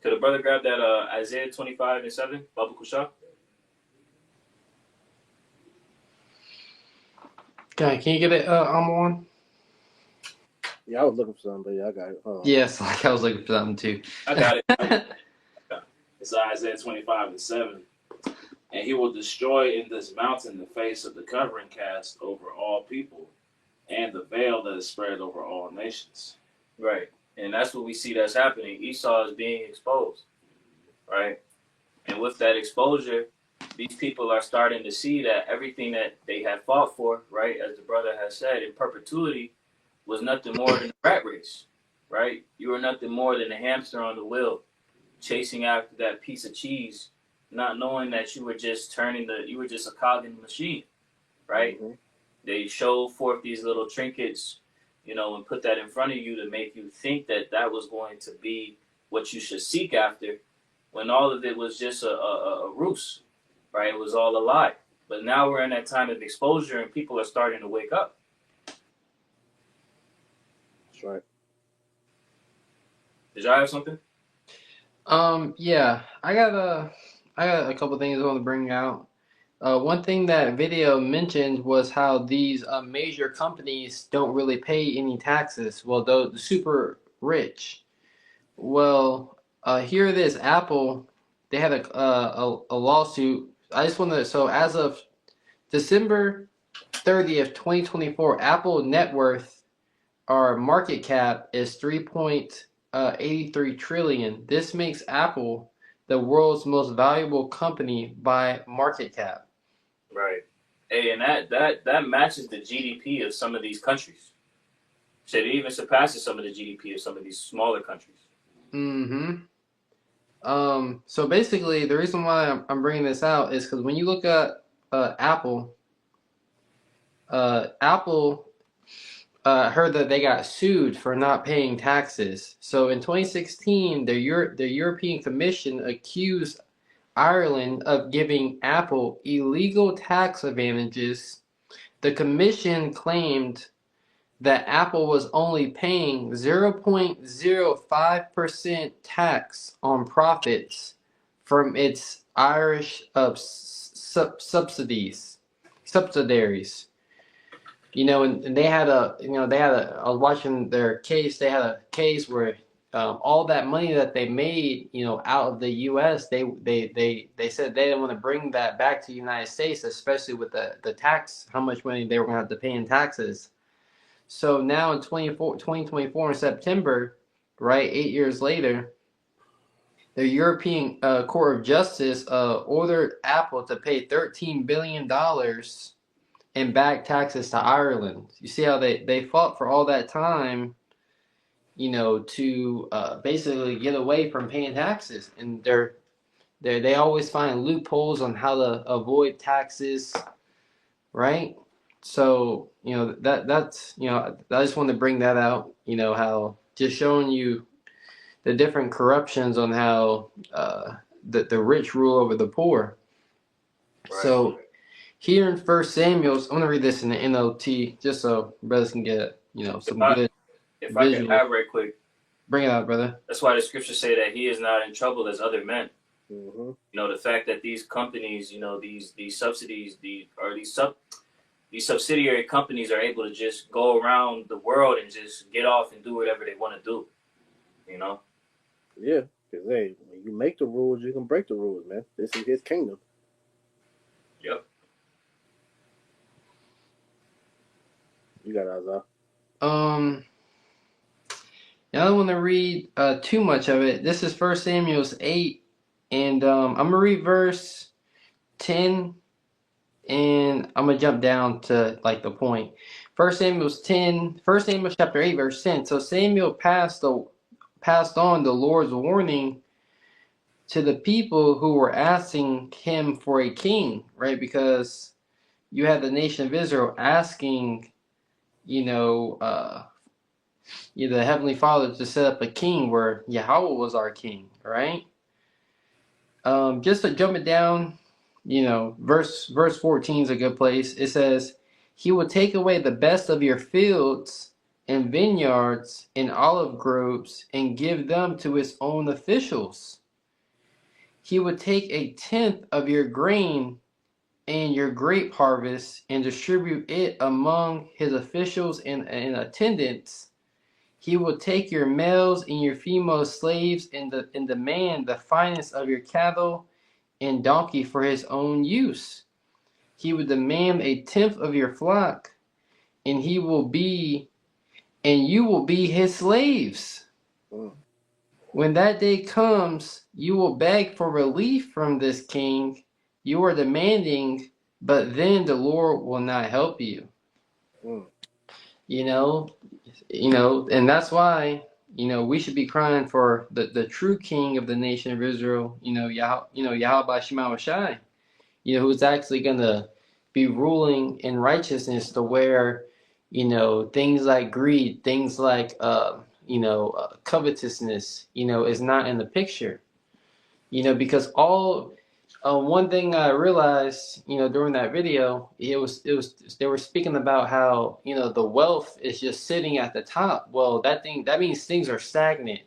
S1: Could a brother grab that Isaiah 25:7, Baba Kusha?
S4: Okay, can you get it on one?
S2: Yeah, I was looking for something, but yeah, I got it.
S4: Yes, like I was looking for something too.
S3: I got it. It's Isaiah 25:7. "And he will destroy in this mountain the face of the covering cast over all people, and the veil that is spread over all nations."
S1: Right. And that's what we see that's happening. Esau is being exposed, right? And with that exposure, these people are starting to see that everything that they had fought for, right, as the brother has said, in perpetuity, was nothing more than a rat race, right? You were nothing more than a hamster on the wheel, chasing after that piece of cheese, not knowing that you were just you were just a cog in the machine, right? Mm-hmm. They show forth these little trinkets, you know, and put that in front of you to make you think that that was going to be what you should seek after, when all of it was just a ruse, right? It was all a lie. But now we're in that time of exposure, and people are starting to wake up.
S2: That's right.
S1: Did y'all have something?
S4: Yeah, I got a couple things I want to bring out. One thing that video mentioned was how these major companies don't really pay any taxes. Well, the super rich. Well, here it is. Apple, they had a lawsuit. I just want to, so as of December 30th, 2024, Apple net worth, our market cap, is 3.83 trillion. This makes Apple the world's most valuable company by market cap.
S1: Right. Hey, and that matches the GDP of some of these countries, Said it even surpasses some of the GDP of some of these smaller countries.
S4: Mm-hmm. So basically, the reason why I'm bringing this out is because when you look at Apple, Apple heard that they got sued for not paying taxes. So in 2016, the European Commission accused Ireland of giving Apple illegal tax advantages. The commission claimed that Apple was only paying 0.05% tax on profits from its Irish subsidiaries. You know, and they had I was watching their case. They had a case where all that money that they made, you know, out of the U.S., they said they didn't want to bring that back to the United States, especially with the tax, how much money they were going to have to pay in taxes. So now in 2024 in September, right, 8 years later, the European Court of Justice ordered Apple to pay $13 billion in back taxes to Ireland. You see how they fought for all that time, you know, to basically get away from paying taxes, and they always find loopholes on how to avoid taxes, right? So, you know, that's, you know, I just wanted to bring that out, you know, how just showing you the different corruptions on how the rich rule over the poor. Right. So here in 1 Samuel, I'm going to read this in the NLT just so brothers can get, you know, some good
S1: If I can add right quick.
S4: Bring it out, brother.
S1: That's why the scriptures say that he is not in trouble as other men.
S2: Mm-hmm.
S1: You know, the fact that these companies, you know, these subsidies, these subsidiary companies are able to just go around the world and just get off and do whatever they want to do. You know?
S2: Yeah, because hey, when you make the rules, you can break the rules, man. This is his kingdom.
S1: Yep.
S2: You got it, Azar.
S4: I don't want to read too much of it. This is 1 Samuel 8, and I'm going to read verse 10, and I'm going to jump down to like the point. 1 Samuel chapter 8, verse 10. So Samuel passed on the Lord's warning to the people who were asking him for a king, right? Because you had the nation of Israel asking, the Heavenly Father to set up a king where Yahweh was our king, right? Just to jump it down, verse 14 is a good place. It says, he will take away the best of your fields and vineyards and olive groves and give them to his own officials. He would take 1/10 of your grain and your grape harvest and distribute it among his officials and attendants. He will take your males and your female slaves and demand the finest of your cattle and donkey for his own use. He would demand 1/10 of your flock, and you will be his slaves. When that day comes, you will beg for relief from this king you are demanding, but then the Lord will not help you. And that's why, we should be crying for the true king of the nation of Israel, Yahweh Shema Shai, who's actually going to be ruling in righteousness, to where, things like greed, things like, covetousness, is not in the picture, because one thing I realized, during that video, they were speaking about how, the wealth is just sitting at the top. Well, that means things are stagnant.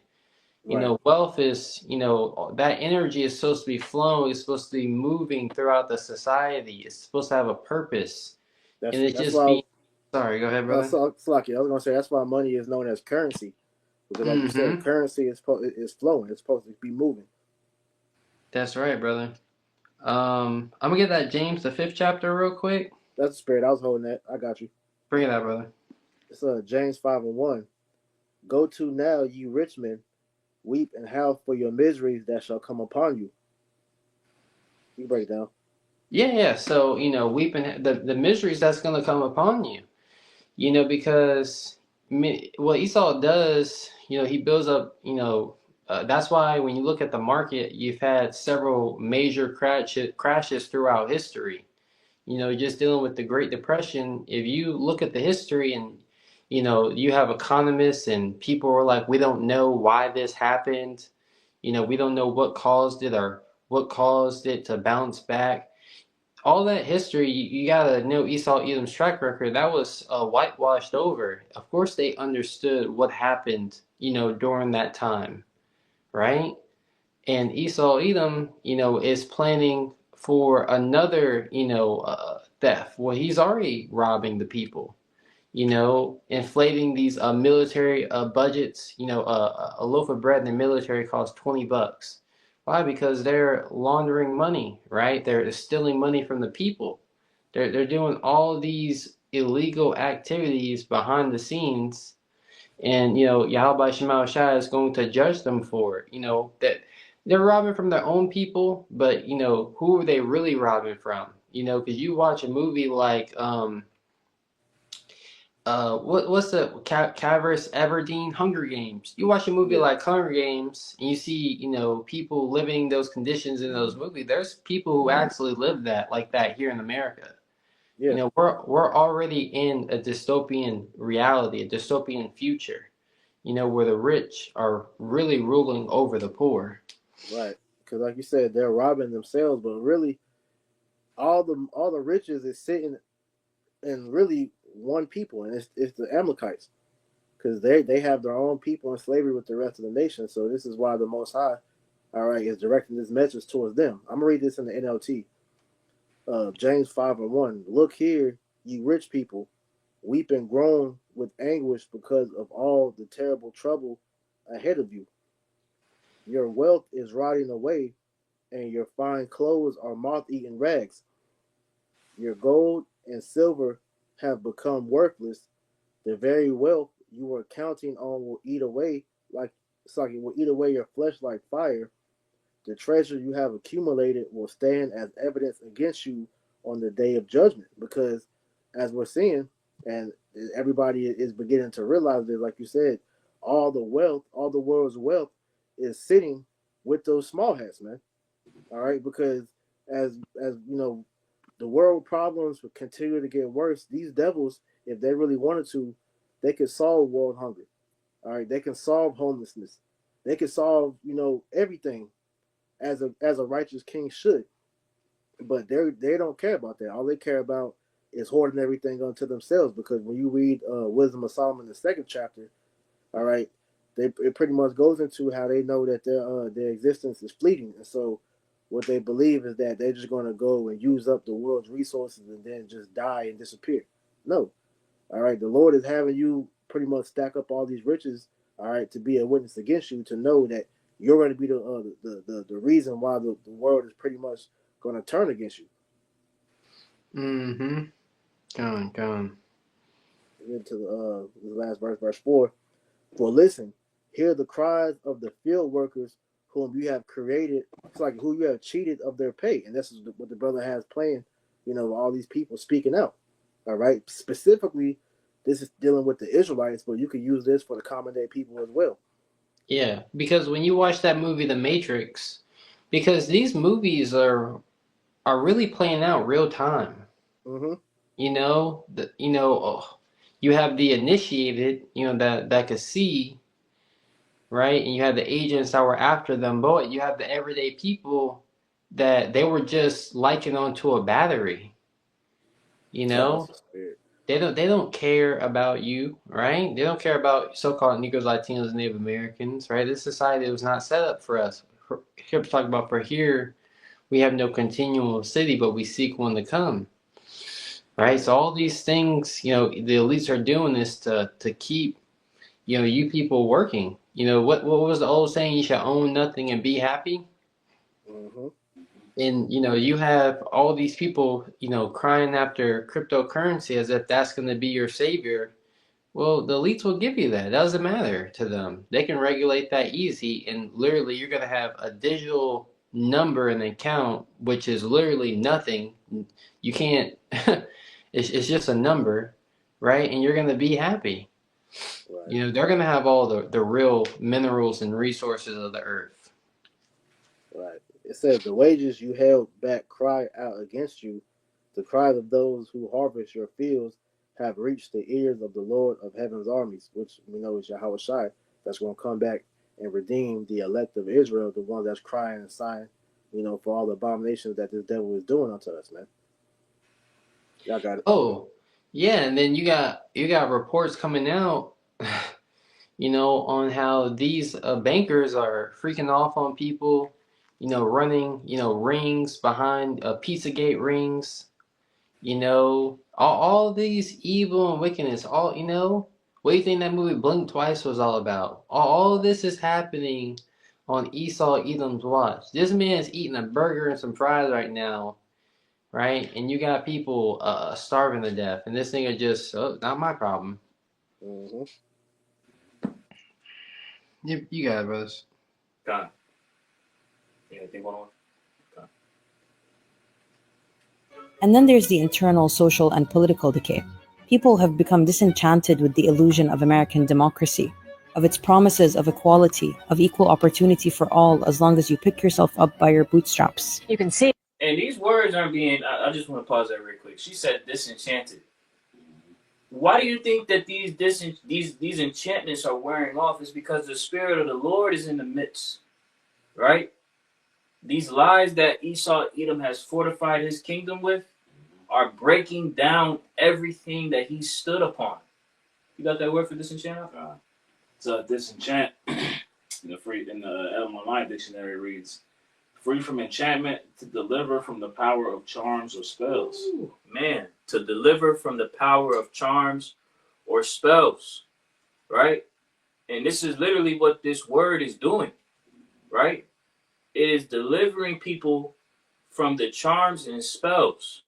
S4: Right. Wealth is, that energy is supposed to be flowing. It's supposed to be moving throughout the society. It's supposed to have a purpose. Sorry, go ahead, brother.
S2: Slacky, I was going to say, that's why money is known as currency. Because like you said, currency is flowing. It's supposed to be moving.
S4: That's right, brother. I'm gonna get that James the 5th chapter real quick.
S2: That's the spirit. I was holding that. I got you.
S4: Bring it out, brother.
S2: It's James 5:1. Go to now, ye rich men, weep and howl for your miseries that shall come upon you. You break it down.
S4: Yeah. So weeping the miseries that's gonna come upon you. Because what Esau does, he builds up, that's why when you look at the market, you've had several major crashes throughout history. Just dealing with the Great Depression, if you look at the history and, you have economists and people are like, we don't know why this happened. We don't know what caused it or what caused it to bounce back. All that history, you gotta know Esau Edom's track record, that was whitewashed over. Of course they understood what happened, during that time, right? And Esau Edom, is planning for another, theft. Well, he's already robbing the people, inflating these military budgets. A loaf of bread in the military costs $20. Why? Because they're laundering money, right? They're stealing money from the people. They're doing all these illegal activities behind the scenes, and Yahweh Shema Shai is going to judge them for it. That they're robbing from their own people, but who are they really robbing from? Because you watch a movie like what's the Cavers Everdeen Hunger Games? You watch a movie like Hunger Games, and you see people living those conditions in those movies. There's people who actually live like that here in America.
S2: Yeah.
S4: We're already in a dystopian reality, a dystopian future. Where the rich are really ruling over the poor.
S2: Right, because like you said, they're robbing themselves, but really, all the riches is sitting in really one people, and it's the Amalekites, because they have their own people in slavery with the rest of the nation. So this is why the Most High, all right, is directing this message towards them. I'm gonna read this in the NLT. James 5:1. Look here, ye rich people, weep and groan with anguish because of all the terrible trouble ahead of you. Your wealth is rotting away, and your fine clothes are moth-eaten rags. Your gold and silver have become worthless. The very wealth you were counting on will eat away your flesh like fire. The treasure you have accumulated will stand as evidence against you on the day of judgment. Because as we're seeing, and everybody is beginning to realize this, like you said, all the world's wealth is sitting with those small hats, man. All right, because as the world problems will continue to get worse. These devils, if they really wanted to, they could solve world hunger. All right, they can solve homelessness. They can solve, everything as a righteous king should. But they don't care about that. All they care about is hoarding everything unto themselves. Because when you read Wisdom of Solomon, the 2nd chapter, all right, it pretty much goes into how they know that their existence is fleeting, and so what they believe is that they're just going to go and use up the world's resources and then just die and disappear. No, all right, the Lord is having you pretty much stack up all these riches, all right, to be a witness against you, to know that you're going to be the reason why the world is pretty much going to turn against you.
S4: Mm-hmm. Go on.
S2: Into the last verse 4. For listen, hear the cries of the field workers whom you have created. It's like who you have cheated of their pay. And this is what the brother has playing, all these people speaking out. All right. Specifically, this is dealing with the Israelites, but you could use this for the common day people as well.
S4: Yeah, because when you watch that movie, The Matrix, because these movies are really playing out real time.
S2: Mm-hmm.
S4: You have the initiated, that could see, right? And you have the agents that were after them, but you have the everyday people that they were just liking onto a battery. They don't care about you, right? They don't care about so-called Negroes, Latinos, and Native Americans, right? This society was not set up for us. Here to talk about for here, we have no continual city, but we seek one to come. Right, so all these things, the elites are doing this to keep, you people working. What was the old saying? You shall own nothing and be happy.
S2: Mm-hmm.
S4: And you have all these people, crying after cryptocurrency as if that's going to be your savior. Well, the elites will give you that. It doesn't matter to them. They can regulate that easy, and literally, you're going to have a digital number in an account, which is literally nothing. You can't. It's just a number, right? And you're going to be happy.
S2: Right.
S4: You know, they're going to have all the real minerals and resources of the earth.
S2: Right. It says the wages you held back cry out against you. The cries of those who harvest your fields have reached the ears of the Lord of heaven's armies, which we know is Yahweh Shai. That's going to come back and redeem the elect of Israel, the one that's crying and sighing, you know, for all the abominations that this devil is doing unto us, man. Y'all got it.
S4: Oh, yeah, and then you got reports coming out, you know, on how these bankers are freaking off on people, you know, running, you know, rings behind Pizzagate rings, you know, all these evil and wickedness, all, you know, what do you think that movie Blink Twice was all about? All of this is happening on Esau Edom's watch. This man's eating a burger and some fries right now, right? And you got people starving to death, and this nigga just, oh, not my problem.
S2: Mm-hmm.
S4: You got it, brothers.
S1: God. Anything going on? God.
S5: And then there's the internal social and political decay. People have become disenchanted with the illusion of American democracy, of its promises of equality, of equal opportunity for all as long as you pick yourself up by your bootstraps.
S20: You can see.
S1: And these words aren't being, I just want to pause that real quick. She said disenchanted. Why do you think that these enchantments are wearing off? It's because the Spirit of the Lord is in the midst, right? These lies that Esau Edom has fortified his kingdom with are breaking down everything that he stood upon. You got that word for disenchant?
S3: It's disenchant. In the Elm Online dictionary reads, free from enchantment, to deliver from the power of charms or spells.
S1: Ooh, man, to deliver from the power of charms or spells, right? And this is literally what this word is doing, right? It is delivering people from the charms and spells,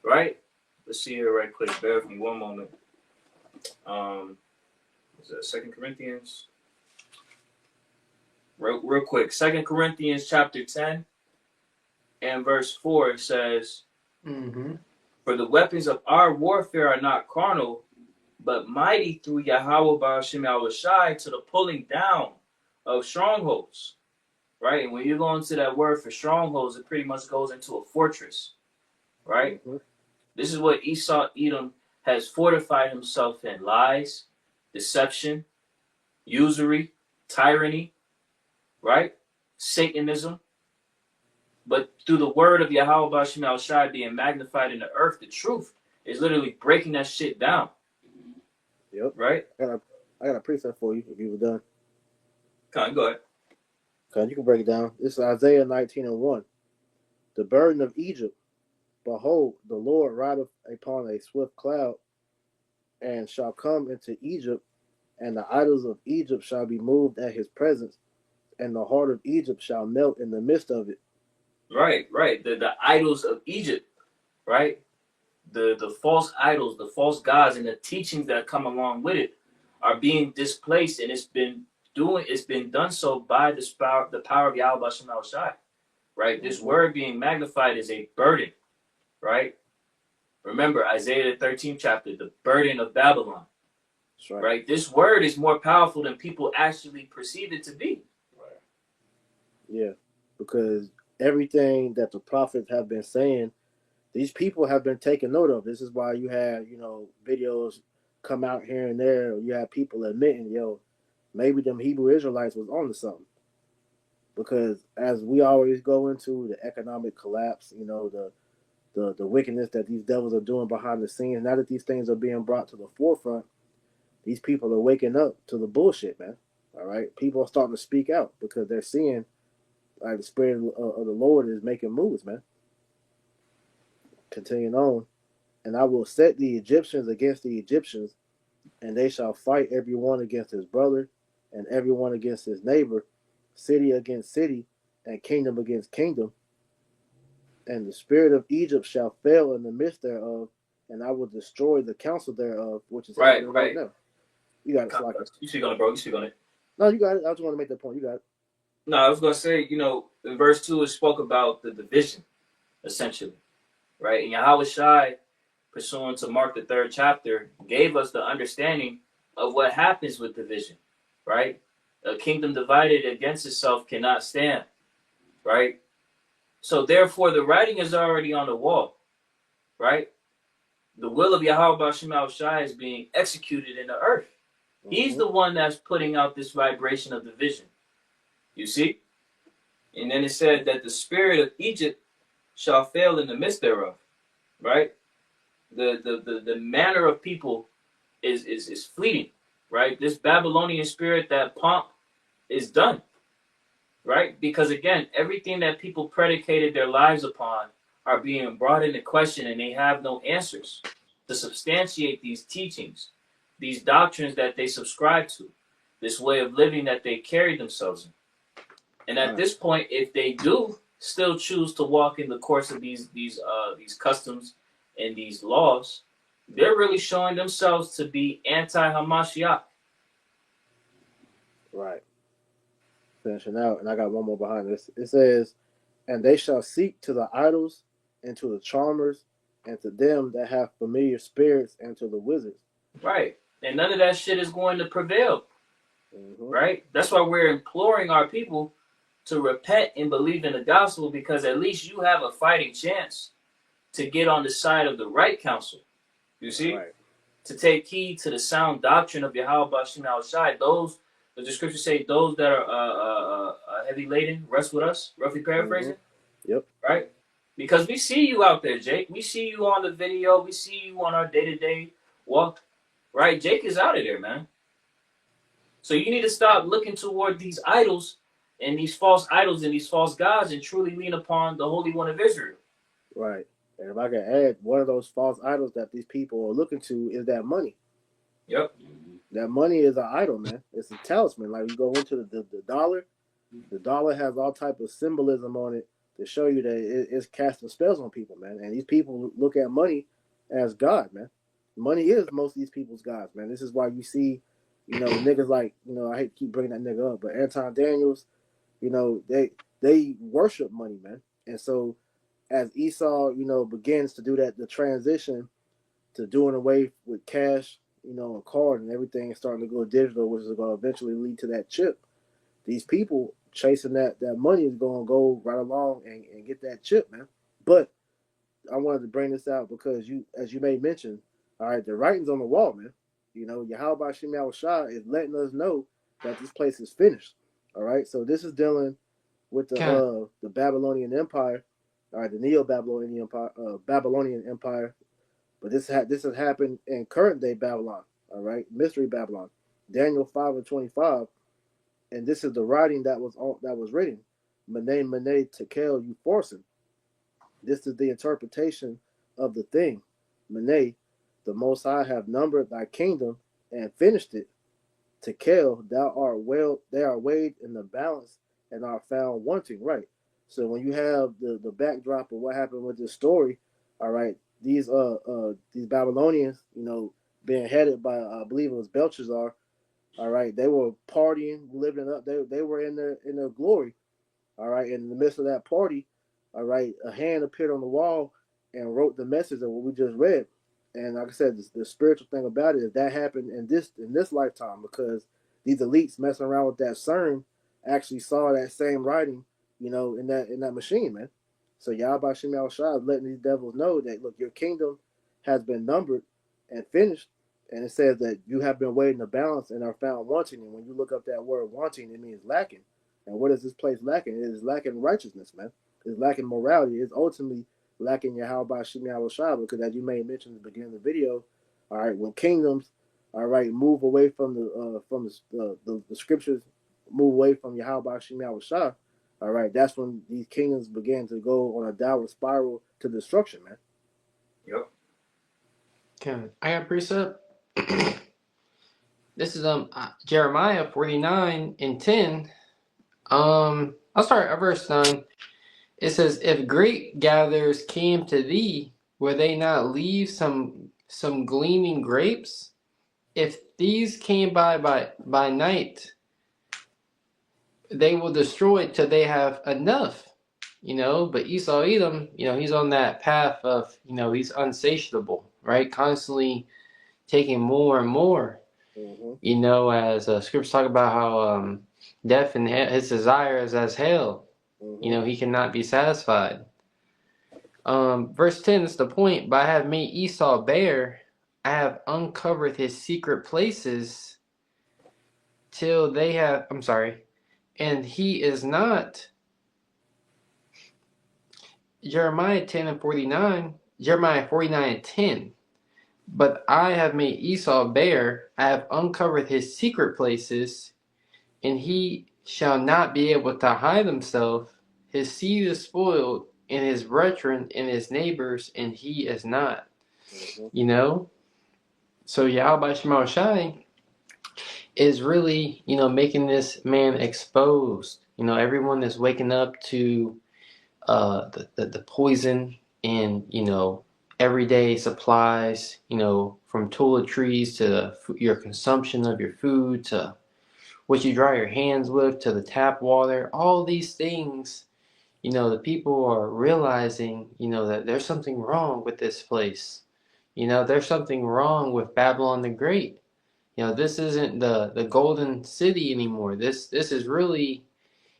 S1: right? Let's see here right quick. Bear with me one moment. Is that 2 Corinthians? Real quick. 2 Corinthians chapter 10 and verse 4 says, For the weapons of our warfare are not carnal, but mighty through Yahweh Ba'ashem Yahushai to the pulling down of strongholds. Right? And when you go into that word for strongholds, it pretty much goes into a fortress. Right? Mm-hmm. This is what Esau Edom has fortified himself in: lies, deception, usury, tyranny, right? Satanism. But through the word of Yahweh Ba'ashem Yahushai being magnified in the earth, the truth is literally breaking that shit down.
S2: Yep.
S1: Right?
S2: I got a precept for you if you were done.
S1: Go ahead.
S2: You can break it down. This is Isaiah 19:1. The burden of Egypt. Behold, the Lord rideth upon a swift cloud, and shall come into Egypt, and the idols of Egypt shall be moved at his presence, and the heart of Egypt shall melt in the midst of it.
S1: Right. The idols of Egypt, right? The false idols, the false gods, and the teachings that come along with it are being displaced, and it's been done so by the power of Yahweh Ba'ashem Yahushai, right? This word being magnified is a burden, right? Remember Isaiah the 13th chapter, the burden of Babylon.
S2: That's right.
S1: Right? This word is more powerful than people actually perceive it to be.
S2: Right. Yeah, because everything that the prophets have been saying, these people have been taking note of. This is why you have, videos come out here and there. You have people admitting, maybe them Hebrew Israelites was on to something. Because as we always go into the economic collapse, the wickedness that these devils are doing behind the scenes, now that these things are being brought to the forefront, these people are waking up to the bullshit, man. All right? People are starting to speak out because they're seeing like the Spirit of the Lord is making moves, man. Continuing on. And I will set the Egyptians against the Egyptians, and they shall fight every one against his brother, and every one against his neighbor, city against city, and kingdom against kingdom. And the spirit of Egypt shall fail in the midst thereof, and I will destroy the counsel thereof, which is
S1: right
S2: now. You got it, Slacker.
S1: You speak on it, bro. You speak on it.
S2: No, you got it. I just want to make that point. You got it.
S1: No, I was going to say, in verse 2, it spoke about the division, essentially. Right? And Yahweh Shai pursuant to Mark the 3rd chapter, gave us the understanding of what happens with division, right? A kingdom divided against itself cannot stand, right? So therefore, the writing is already on the wall, right? The will of Yahweh Shema Shai is being executed in the earth. He's the one that's putting out this vibration of division. You see? And then it said that the spirit of Egypt shall fail in the midst thereof, right? The manner of people is fleeting, right? This Babylonian spirit, that pomp, is done, right? Because again, everything that people predicated their lives upon are being brought into question, and they have no answers to substantiate these teachings, these doctrines that they subscribe to, this way of living that they carry themselves in. And at this point, if they do still choose to walk in the course of these customs and these laws, they're really showing themselves to be anti-Hamashiach.
S2: Right. Finishing out, and I got one more behind this. It says, and they shall seek to the idols and to the charmers and to them that have familiar spirits and to the wizards.
S1: Right. And none of that shit is going to prevail. Right? That's why we're imploring our people to repent and believe in the gospel, because at least you have a fighting chance to get on the side of the right counsel. You see? Right. To take heed to the sound doctrine of Yahweh Shema Shai. Those, the scriptures say, those that are heavy laden, rest with us, roughly paraphrasing.
S2: Yep.
S1: Right? Because we see you out there, Jake. We see you on the video. We see you on our day-to-day walk. Right? Jake is out of there, man. So you need to stop looking toward these idols and these false idols and these false gods and truly lean upon the Holy One of Israel.
S2: Right. And if I can add, one of those false idols that these people are looking to is that money.
S1: Yep.
S2: That money is an idol, man. It's a talisman. Like you go into the dollar. The dollar has all type of symbolism on it to show you that it's casting spells on people, man. And these people look at money as God, man. Money is most of these people's gods, man. This is why you see, niggas like, I hate to keep bringing that nigga up, but Anton Daniels, they worship money, man. And so as Esau, begins to do that, the transition to doing away with cash, and card and everything is starting to go digital, which is going to eventually lead to that chip. These people chasing that money is going to go right along and get that chip, man. But I wanted to bring this out because as you may mention, all right, the writing's on the wall, man. Yahweh Shema Shai is letting us know that this place is finished. All right, so this is dealing with the Babylonian Empire, all right, the Neo-Babylonian Empire, but this has happened in current day Babylon. All right, Mystery Babylon, Daniel 5:25, and this is the writing that was written, Mene Tekel Upharsin. This is the interpretation of the thing, Mene. The Most High have numbered thy kingdom and finished it. Tekel, they are weighed in the balance and are found wanting. Right. So when you have the backdrop of what happened with this story, all right, these Babylonians, being headed by I believe it was Belshazzar, all right, they were partying, living it up. They were in their glory. All right. In the midst of that party, all right, a hand appeared on the wall and wrote the message of what we just read. And like I said, the spiritual thing about it is that happened in this lifetime, because these elites messing around with that CERN actually saw that same writing, in that machine, man. So Yahweh Shema Shai is letting these devils know that, look, your kingdom has been numbered and finished. And it says that you have been weighed in the balance and are found wanting. And when you look up that word wanting, it means lacking. And what is this place lacking? It is lacking righteousness, man. It's lacking morality. It's ultimately lacking Yahweh Shema Shai, because as you may mention at the beginning of the video, all right, when kingdoms, all right, move away from the scriptures, move away from Yahweh Shema Shai, all right, that's when these kingdoms begin to go on a downward spiral to destruction, man.
S1: Yep.
S4: Okay, I got precept. This is Jeremiah 49:10. I'll start at verse 9. It says, "If grape gatherers came to thee, will they not leave some gleaming grapes? If these came by night, they will destroy till they have enough." But Esau Edom, he's on that path of, he's unsatiable. right? Constantly taking more and more. You know, as scriptures talk about how death and his desire is as hell. You know, he cannot be satisfied. Verse 10 is the point. But I have made Esau bare. I have uncovered his secret places till they have. I'm sorry. And he is not. Jeremiah 10 and 49. Jeremiah 49 and 10. But I have made Esau bare. I have uncovered his secret places, and he shall not be able to hide himself. His seed is spoiled, and his brethren and his neighbors, and he is not. You know? So Yahweh Shema Shai is really, you know, making this man exposed. You know, everyone is waking up to the poison in, you know, everyday supplies, you know, from toiletries to your consumption of your food to what you dry your hands with to the tap water. All these things, you know, the people are realizing, you know, that there's something wrong with this place. You know, there's something wrong with Babylon the Great. You know, this isn't the golden city anymore. This is really,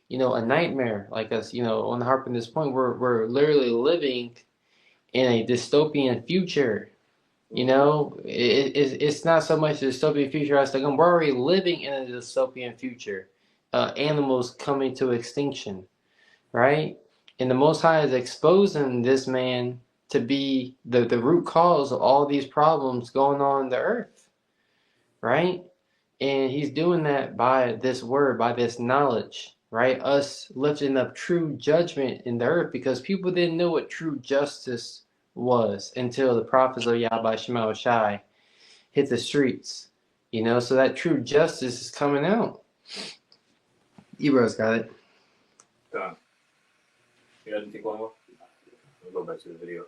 S4: you know, a nightmare. Like us, you know, on the harping this point, we're literally living in a dystopian future. You know, it's not so much a dystopian future as like we're already living in a dystopian future. Animals coming to extinction, right? And the Most High is exposing this man to be the root cause of all these problems going on in the earth, right? And he's doing that by this word, by this knowledge, right? Us lifting up true judgment in the earth, because people didn't know what true justice was until the prophets of Yahweh Shema Shai hit the streets. You know, so that true justice is coming out. Ebro's got it.
S1: Done. You got anything one more? We'll go back to the video.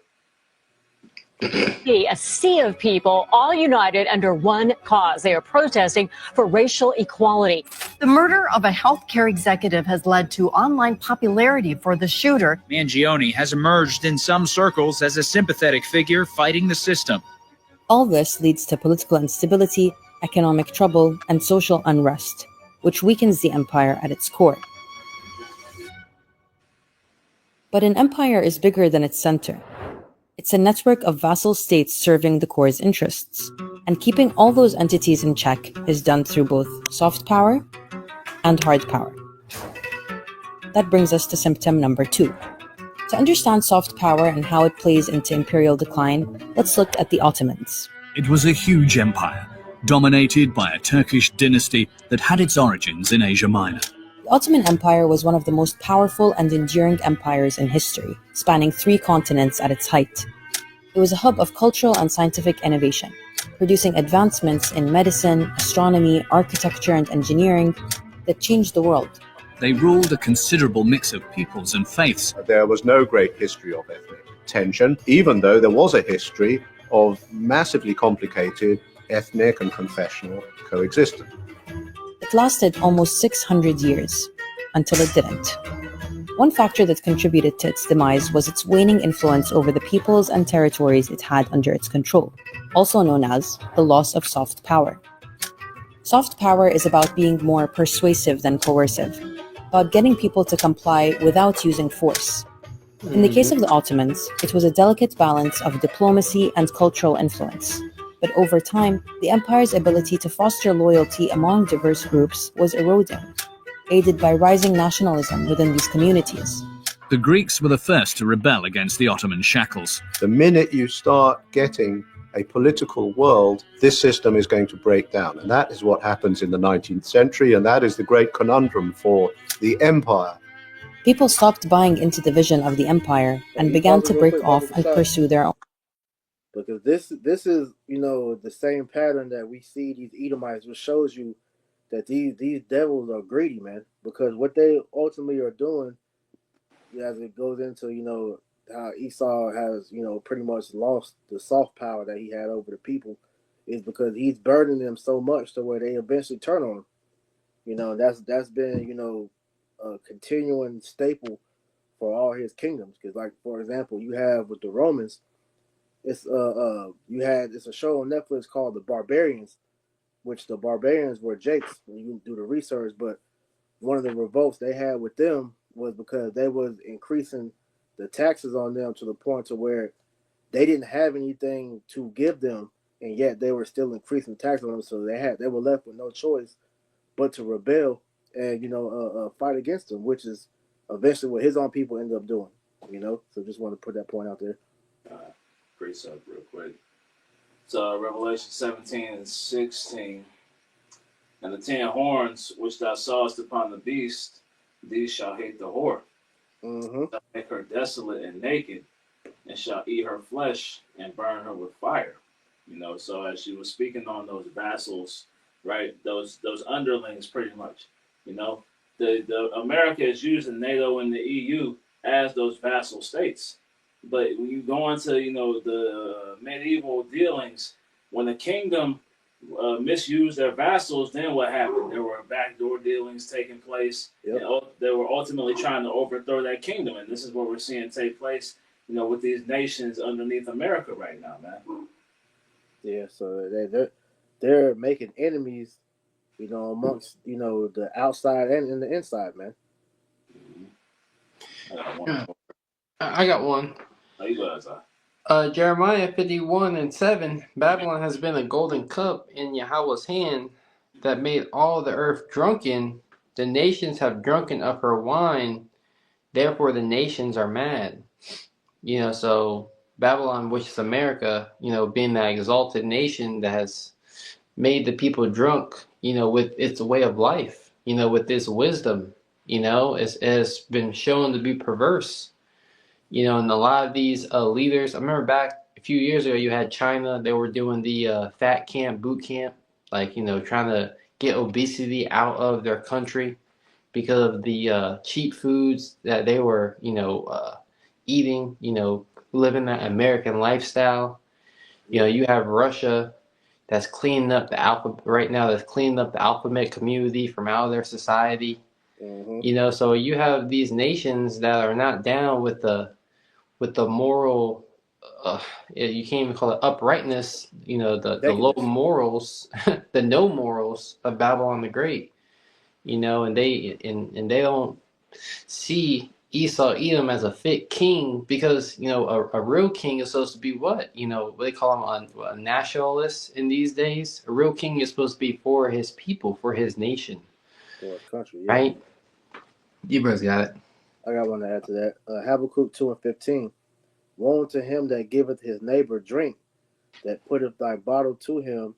S10: A sea of people all united under one cause. They are protesting for racial equality.
S11: The murder of a healthcare executive has led to online popularity for the shooter.
S23: Mangione has emerged in some circles as a sympathetic figure fighting the system.
S5: All this leads to political instability, economic trouble, and social unrest, which weakens the empire at its core. But an empire is bigger than its center. It's a network of vassal states serving the core's interests, and keeping all those entities in check is done through both soft power and hard power. That brings us to symptom number 2. To understand soft power and how it plays into imperial decline, let's look at the Ottomans.
S24: It was a huge empire, dominated by a Turkish dynasty that had its origins in Asia Minor.
S5: The Ottoman Empire was one of the most powerful and enduring empires in history, spanning 3 continents at its height. It was a hub of cultural and scientific innovation, producing advancements in medicine, astronomy, architecture, and engineering that changed the world.
S24: They ruled a considerable mix of peoples and faiths.
S25: There was no great history of ethnic tension, even though there was a history of massively complicated ethnic and confessional coexistence.
S5: It lasted almost 600 years, until it didn't. One factor that contributed to its demise was its waning influence over the peoples and territories it had under its control, also known as the loss of soft power. Soft power is about being more persuasive than coercive, about getting people to comply without using force. In the case of the Ottomans, it was a delicate balance of diplomacy and cultural influence. But over time, the empire's ability to foster loyalty among diverse groups was eroding, aided by rising nationalism within these communities.
S24: The Greeks were the first to rebel against the Ottoman shackles.
S25: The minute you start getting a political world, this system is going to break down. And that is what happens in the 19th century, and that is the great conundrum for the empire.
S5: People stopped buying into the vision of the empire and began to break off and pursue their own.
S2: Because this is, you know, the same pattern that we see these Edomites, which shows you that these devils are greedy, man. Because what they ultimately are doing, as it goes into, you know, how Esau has, you know, pretty much lost the soft power that he had over the people, is because he's burdening them so much to where they eventually turn on him. You know, that's been, you know, a continuing staple for all his kingdoms. Because, like, for example, you have with the Romans, it's it's a show on Netflix called The Barbarians, which the Barbarians were Jakes when you do the research. But one of the revolts they had with them was because they was increasing the taxes on them to the point to where they didn't have anything to give them, and yet they were still increasing taxes on them. So they were left with no choice but to rebel and fight against them, which is eventually what his own people ended up doing. So just want to put that point out there.
S3: Precept real quick. So Revelation 17:16. And the 10 horns which thou sawest upon the beast, these shall hate the whore. Shall make her desolate and naked, and shall eat her flesh and burn her with fire. So as she was speaking on those vassals, right? Those underlings, pretty much. The America is using NATO and the EU as those vassal states. But when you go into the medieval dealings, when the kingdom misused their vassals, then what happened? There were backdoor dealings taking place.
S2: Yep.
S3: And they were ultimately trying to overthrow that kingdom, and this is what we're seeing take place. With these nations underneath America right now, man.
S2: Yeah, so they're making enemies, amongst the outside and in the inside, man.
S4: I got one.
S3: Oh, you go outside.
S4: Jeremiah 51:7. Babylon has been a golden cup in Yahweh's hand that made all the earth drunken. The nations have drunken of her wine, therefore the nations are mad. So Babylon, which is America, being that exalted nation that has made the people drunk, with its way of life, with its wisdom, it has been shown to be perverse. And a lot of these leaders, I remember back a few years ago, you had China, they were doing the fat camp, boot camp, trying to get obesity out of their country because of the cheap foods that they were, eating, living that American lifestyle. You have Russia that's cleaning up the alphabet community from out of their society. So you have these nations that are not down with the moral, you can't even call it uprightness, the low morals, the no morals of Babylon the Great, and they don't see Esau Edom as a fit king because a real king is supposed to be what they call him a nationalist in these days. A real king is supposed to be for his people, for his nation,
S2: for his country, yeah.
S4: Right? You brothers got it.
S2: I got one to add to that. Habakkuk 2:15. Woe unto him that giveth his neighbor drink, that putteth thy bottle to him,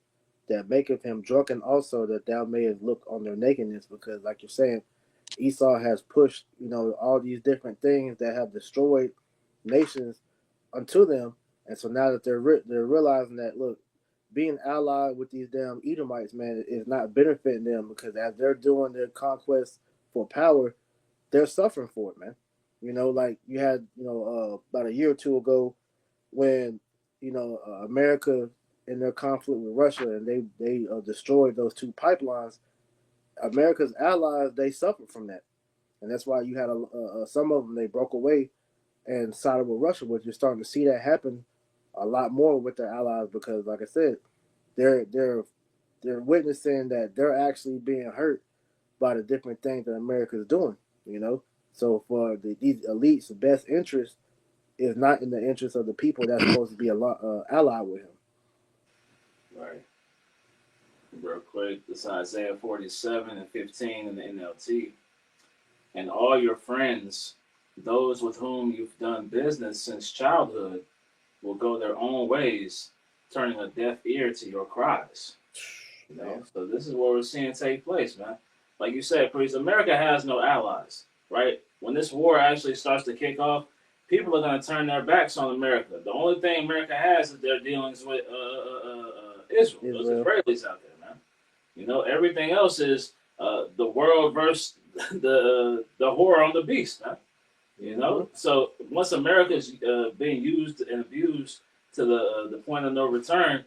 S2: that maketh him drunken also, that thou mayest look on their nakedness. Because, like you're saying, Esau has pushed, all these different things that have destroyed nations unto them, and so now that they're realizing that, look, being allied with these damn Edomites, man, is not benefiting them, because as they're doing their conquest for power, they're suffering for it, man. Like you had, about a year or two ago, when America in their conflict with Russia, and they destroyed those two pipelines. America's allies, they suffered from that, and that's why you had some of them, they broke away and sided with Russia, which you're starting to see that happen a lot more with their allies, because, like I said, they're witnessing that they're actually being hurt by the different things that America's doing. So for these elites, the best interest is not in the interest of the people that's supposed to be allied with him.
S3: Right. Real quick, this is Isaiah 47:15 in the NLT. And all your friends, those with whom you've done business since childhood, will go their own ways, turning a deaf ear to your cries. So this is what we're seeing take place, man. Like you said, Priest, America has no allies, right? When this war actually starts to kick off, people are going to turn their backs on America. The only thing America has is their dealings with Israel. Those Israelis out there, man. Everything else is the world versus the whore on the beast, man. So once America is being used and abused to the point of no return,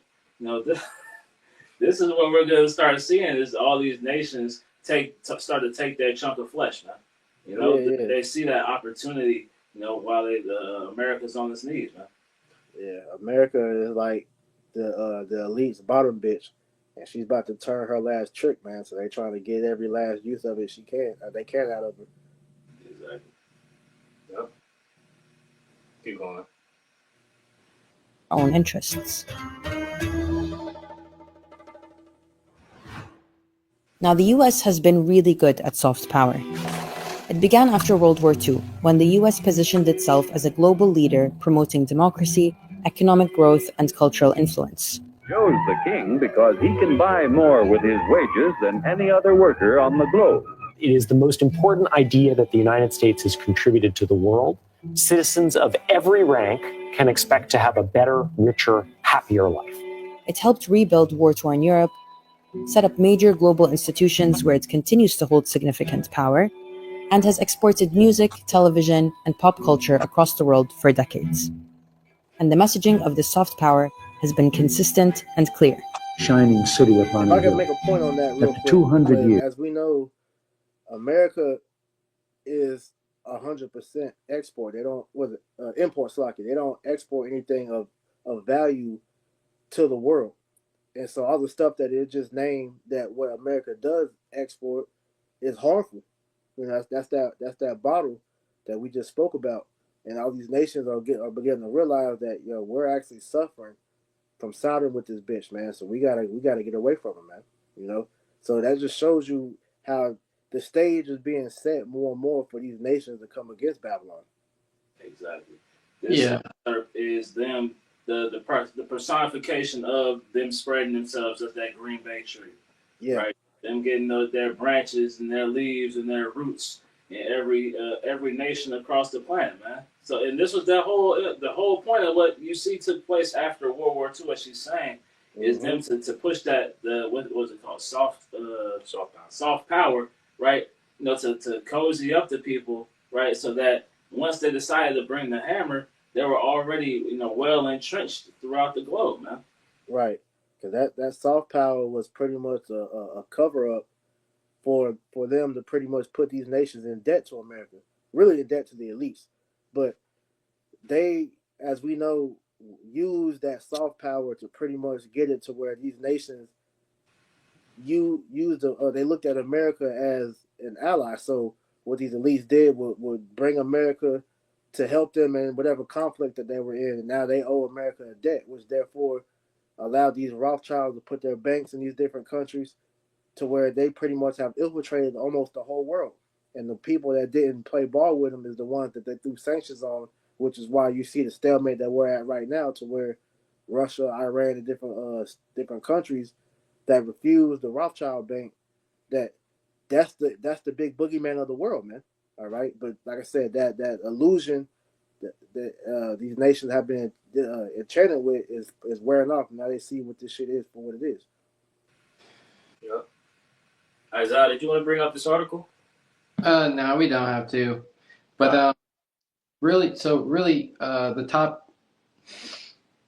S3: this is what we're going to start seeing, is all these nations start to take their chunk of flesh, man. They see that opportunity, while America's on its knees, man.
S2: Yeah, America is like the elite's bottom bitch, and she's about to turn her last trick, man. So they trying to get every last use of it they can out of her.
S1: Exactly. Yep. Keep going.
S5: Own interests. Now, the US has been really good at soft power. It began after World War II, when the US positioned itself as a global leader promoting democracy, economic growth, and cultural influence.
S7: Joe's the king because he can buy more with his wages than any other worker on the globe.
S8: It is the most important idea that the United States has contributed to the world. Citizens of every rank can expect to have a better, richer, happier life.
S5: It helped rebuild war-torn Europe, set up major global institutions where it continues to hold significant power, and has exported music, television, and pop culture across the world for decades. And the messaging of this soft power has been consistent and clear.
S12: Shining city upon
S2: If I
S12: a
S2: can
S12: hill.
S2: make a point on that real
S12: After
S2: quick,
S12: 200 years.
S2: as we know, America is 100% export. They don't import slocky. They don't export anything of value to the world. And so all the stuff that it just named that what America does export is harmful. You know, that's that bottle that we just spoke about. And all these nations are beginning to realize that we're actually suffering from siding with this bitch, man. So we gotta get away from her, man. You know, so that just shows you how the stage is being set more and more for these nations to come against Babylon.
S3: Exactly. This is them, the personification of them spreading themselves as that Green Bay tree.
S2: Yeah.
S3: Right. Them getting their branches and their leaves and their roots in every nation across the planet, man. So, and this was the whole point of what you see took place after World War II. What she's saying is them to push that what was it called, soft power, right? You know, to cozy up the people, right? So that once they decided to bring the hammer, they were already well entrenched throughout the globe, man.
S2: Right, because that soft power was pretty much a cover up for them to pretty much put these nations in debt to America, really in debt to the elites. But they, as we know, use that soft power to pretty much get it to where these nations they looked at America as an ally. So what these elites did would bring America to help them in whatever conflict that they were in, and now they owe America a debt, which therefore allowed these Rothschilds to put their banks in these different countries to where they pretty much have infiltrated almost the whole world. And the people that didn't play ball with them is the ones that they threw sanctions on, which is why you see the stalemate that we're at right now, to where Russia, Iran, and different countries that refuse the Rothschild bank. That's the big boogeyman of the world, man. All right, but like I said, that illusion that these nations have been enchanted with is wearing off. Now they see what this shit is for what it is.
S1: Yep. Isaiah, did you want to bring up this article?
S4: No, we don't have to. But really, the top,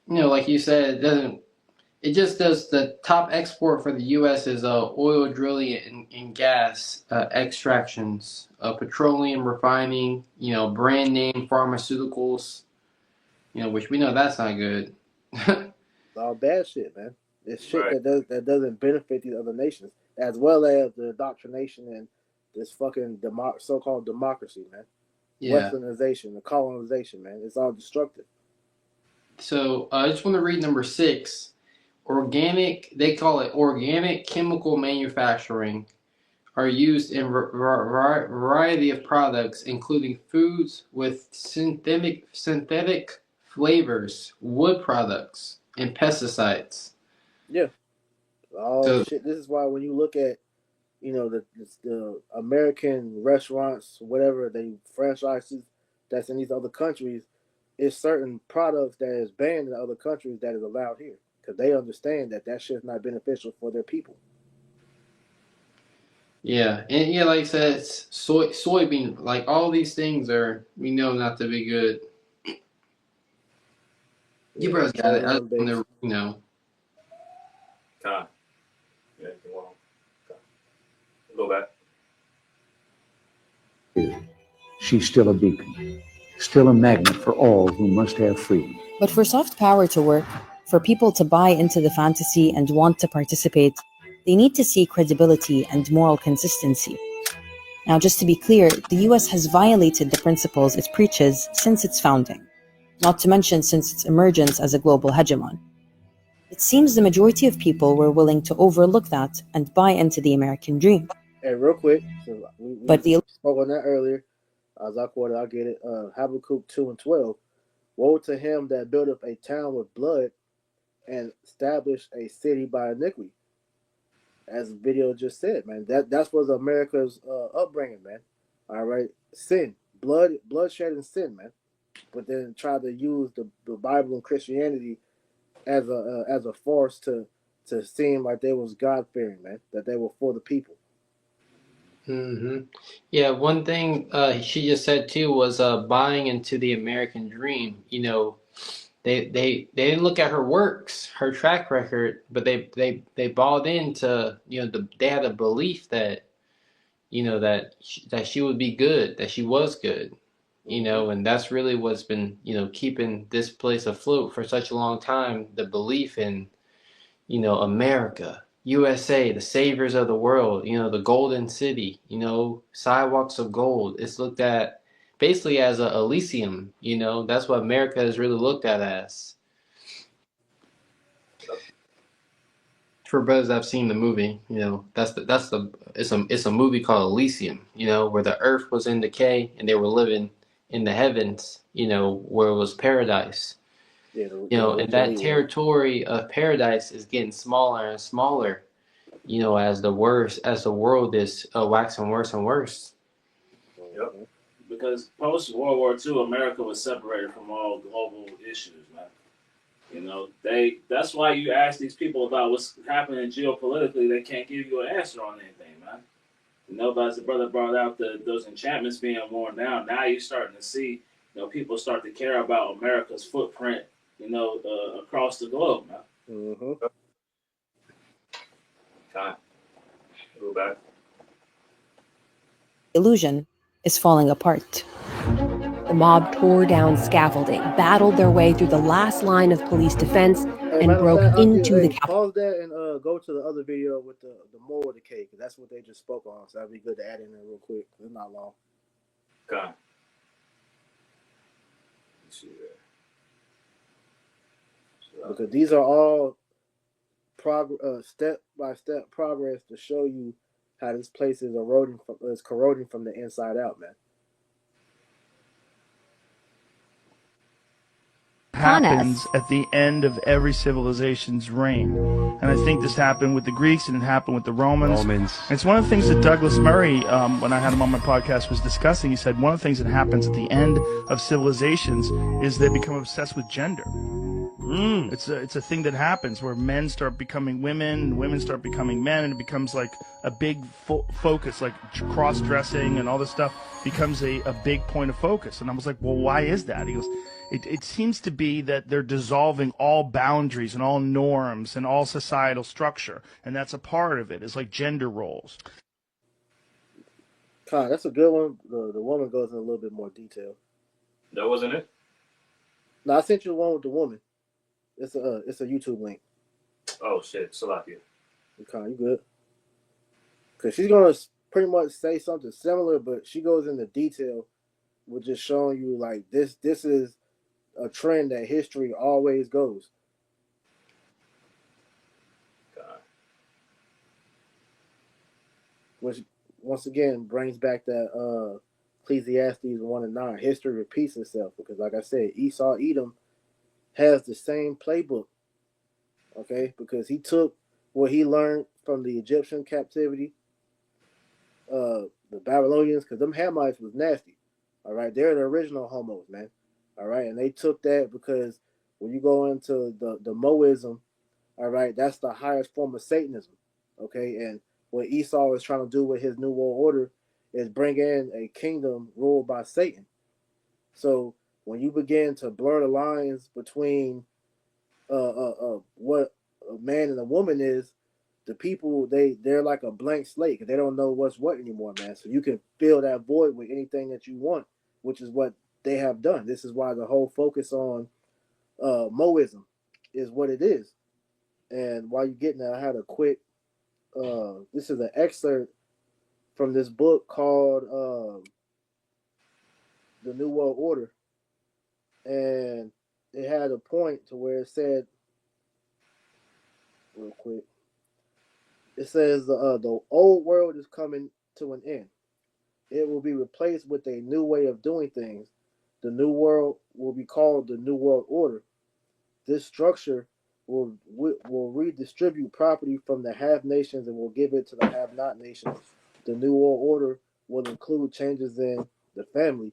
S4: like you said, it just does the top export for the U.S. is oil drilling and gas extractions, petroleum refining, brand name pharmaceuticals, which we know that's not good.
S2: It's all bad shit, man. It's shit that doesn't benefit these other nations, as well as the indoctrination and this fucking so-called democracy, man.
S4: Yeah.
S2: Westernization, the colonization, man. It's all destructive.
S4: So I just want to read number 6. They call it organic chemical manufacturing, are used in variety of products, including foods with synthetic flavors, wood products, and pesticides.
S2: Yeah. Shit. This is why when you look at, the American restaurants, whatever they franchises that's in these other countries, it's certain products that is banned in other countries that is allowed here. Because they understand that shit's not beneficial for their people.
S4: Yeah, and like I said, it's soybean, like all these things we know not to be good. You brothers got it. I just want to,
S1: Con. Yeah, go back.
S12: She's still a beacon. still a magnet for all who must have freedom.
S5: But for soft power to work, for people to buy into the fantasy and want to participate, they need to see credibility and moral consistency. Now, just to be clear, the US has violated the principles it preaches since its founding, not to mention since its emergence as a global hegemon. It seems the majority of people were willing to overlook that and buy into the American dream.
S2: Hey, real quick, so we
S5: But the
S2: spoke on that earlier. As I quoted, I'll get it. Habakkuk 2:12. Woe to him that buildeth a town with blood and established a city by iniquity. As the video just said, man, that's was America's upbringing, man. All right, sin, bloodshed, and sin, man. But then try to use the Bible and Christianity as a force to seem like they was God fearing, man. That they were for the people.
S4: Yeah, one thing she just said too was buying into the American dream. You know, they didn't look at her works, her track record, but they bought into, you know, they had a belief that, you know, that she would be good, that she was good, you know, and that's really what's been, you know, keeping this place afloat for such a long time. The belief in, you know, America, USA, the saviors of the world, you know, the golden city, you know, sidewalks of gold. It's looked at basically as a Elysium, you know. That's what America is really looked at as. For brothers that have seen the movie, you know, it's a movie called Elysium, you know, where the earth was in decay and they were living in the heavens, you know, where it was paradise.
S2: Yeah,
S4: You know, and that territory of paradise is getting smaller and smaller, you know, as the world is waxing worse and worse.
S3: Yep. Because post World War II, America was separated from all global issues, man. You know, that's why you ask these people about what's happening geopolitically, they can't give you an answer on anything, man. You know, but as the brother brought out those enchantments being worn down, now you're starting to see, you know, people start to care about America's footprint, you know, across the globe, man.
S2: Mm-hmm.
S1: Okay. Go back.
S5: illusion is falling apart.
S13: The mob tore down scaffolding, battled their way through the last line of police defense, and broke into the Capitol.
S2: Pause that and go to the other video with the moral decay, because that's what they just spoke on. So that'd be good to add in there real quick. It's not long.
S1: Okay. Let's see there.
S2: Because these are all step-by-step progress to show you how this place is corroding from the inside out, man.
S14: Happens at the end of every civilization's reign. And I think this happened with the Greeks and it happened with the Romans. And it's one of the things that Douglas Murray, when I had him on my podcast, was discussing. He said one of the things that happens at the end of civilizations is they become obsessed with gender. It's a thing that happens where men start becoming women and women start becoming men, and it becomes like a big focus, like cross-dressing and all this stuff becomes a big point of focus. And I was like, well, why is that? He goes, it seems to be that they're dissolving all boundaries and all norms and all societal structure, and that's a part of it. It's like gender roles.
S2: Con, that's a good one. The woman goes in a little bit more detail.
S1: That wasn't it?
S2: No, I sent you the one with the woman. It's a YouTube link.
S1: Oh shit, Salakia.
S2: Con, you good? Because she's gonna pretty much say something similar, but she goes into detail with just showing you like this is a trend that history always goes. Which once again brings back that Ecclesiastes 1:9. History repeats itself because, like I said, Esau Edom has the same playbook. Okay, because he took what he learned from the Egyptian captivity, the Babylonians, because them Hamites was nasty. All right, they're the original homos, man. All right, and they took that because when you go into the Moism, all right, that's the highest form of Satanism. Okay, and what Esau is trying to do with his New World Order is bring in a kingdom ruled by Satan. So when you begin to blur the lines between what a man and a woman is, the people they're like a blank slate because they don't know what's what anymore, man. So you can fill that void with anything that you want, which is what they have done. This is why the whole focus on Moism is what it is. And while you're getting that, I had a quick, this is an excerpt from this book called The New World Order. And it had a point to where it said, real quick, it says the old world is coming to an end. It will be replaced with a new way of doing things. The new world will be called the New World Order. This structure will redistribute property from the have nations and will give it to the have not nations. The New World Order will include changes in the family.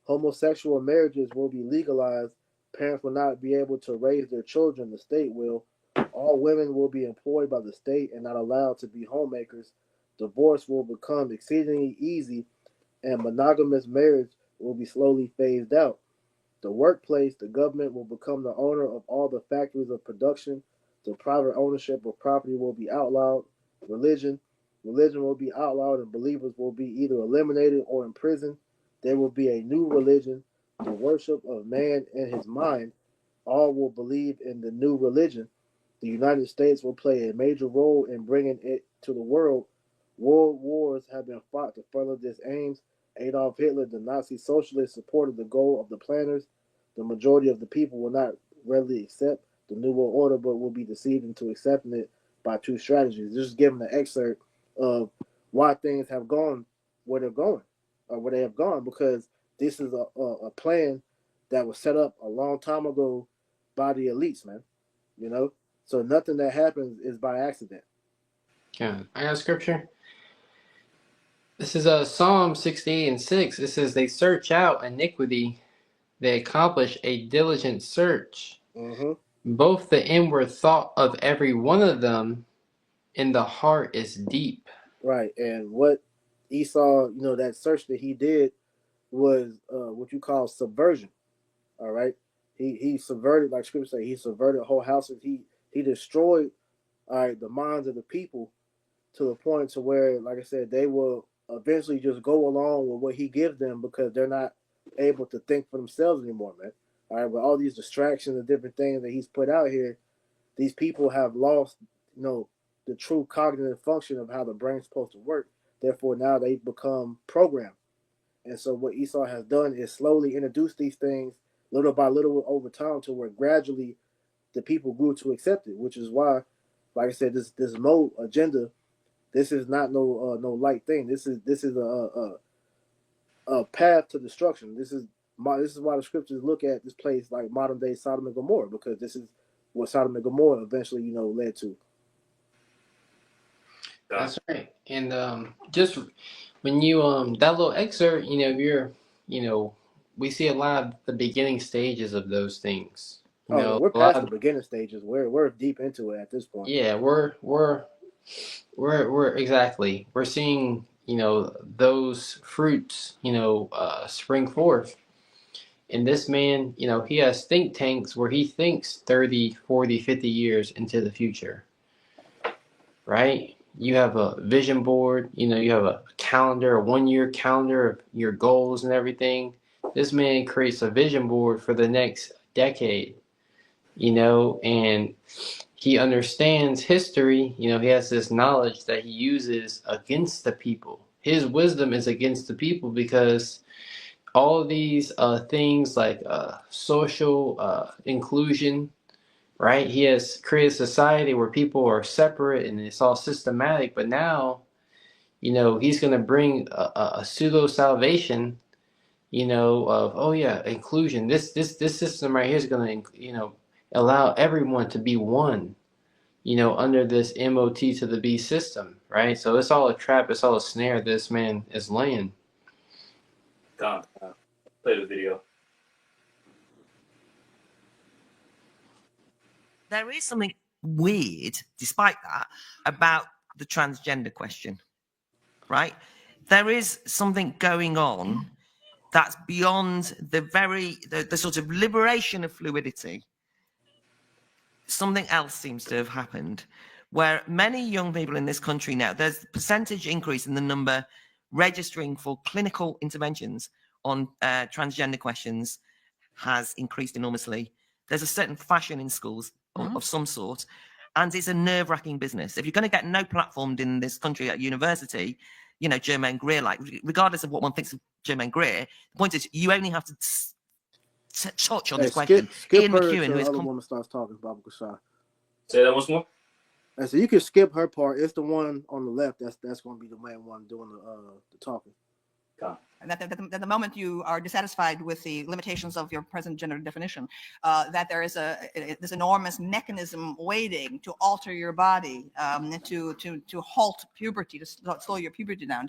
S2: Homosexual marriages will be legalized. Parents will not be able to raise their children. The state will. All women will be employed by the state and not allowed to be homemakers. Divorce will become exceedingly easy, and monogamous marriage will be slowly phased out. The workplace, the government will become the owner of all the factories of production. The private ownership of property will be outlawed. Religion will be outlawed, and believers will be either eliminated or imprisoned. There will be a new religion, the worship of man and his mind. All will believe in the new religion. The United States will play a major role in bringing it to the world. World wars have been fought to further these aims. Adolf Hitler, the Nazi socialist, supported the goal of the planners. The majority of the people will not readily accept the New World Order, but will be deceived into accepting it by two strategies. Just giving an excerpt of why things have gone where they're going, or where they have gone, because this is a plan that was set up a long time ago by the elites, man. You know? So nothing that happens is by accident.
S4: Yeah, I got scripture. This is Psalm 68:6. It says, they search out iniquity. They accomplish a diligent search.
S2: Mm-hmm.
S4: Both the inward thought of every one of them in the heart is deep.
S2: Right. And what Esau, that search that he did was what you call subversion. All right. He subverted, like scripture say, he subverted whole houses. He destroyed, all right, the minds of the people to the point to where, like I said, they will eventually just go along with what he gives them because they're not able to think for themselves anymore, man. All right, with all these distractions and different things that he's put out here, these people have lost, the true cognitive function of how the brain's supposed to work. Therefore, now they become programmed. And so what Esau has done is slowly introduce these things little by little over time to where gradually the people grew to accept it, which is why, like I said, this mode agenda, this is not no light thing. This is a path to destruction. This is why the scriptures look at this place like modern day Sodom and Gomorrah, because this is what Sodom and Gomorrah eventually led to.
S4: That's right. And just when you that little excerpt, we see a lot of the beginning stages of those things.
S2: We're past the beginning stages. We're deep into it at this point.
S4: Yeah, we're exactly. We're seeing, those fruits, spring forth. And this man, he has think tanks where he thinks 30, 40, 50 years into the future. Right? You have a vision board, you have a calendar, a 1-year calendar of your goals and everything. This man creates a vision board for the next decade, and he understands history. He has this knowledge that he uses against the people. His wisdom is against the people because all of these things like social inclusion, right? He has created a society where people are separate and it's all systematic. But now, he's going to bring a pseudo salvation, of inclusion. This system right here is going to, allow everyone to be one, under this MOT to the B system, right? So it's all a trap. It's all a snare this man is laying.
S1: Tom, play the video.
S15: There is something weird, despite that, about the transgender question, right? There is something going on that's beyond the sort of liberation of fluidity. Something else seems to have happened, where many young people in this country now, there's a percentage increase in the number registering for clinical interventions on transgender questions has increased enormously. There's a certain fashion in schools of some sort, and it's a nerve-wracking business. If you're going to get no platformed in this country at university, you know, Germaine Greer, like, regardless of what one thinks of Germaine Greer, the point is you only have to touch on this question.
S2: Skip
S15: Ian
S2: her
S15: McEwan,
S2: till
S15: who
S2: the
S15: is
S2: other woman starts talking, Baba Kashar.
S1: Say that once more.
S2: And so you can skip her part. It's the one on the left that's going to be the main one doing the talking.
S16: And that the moment you are dissatisfied with the limitations of your present gender definition, that there is this enormous mechanism waiting to alter your body, to halt puberty, to slow your puberty down.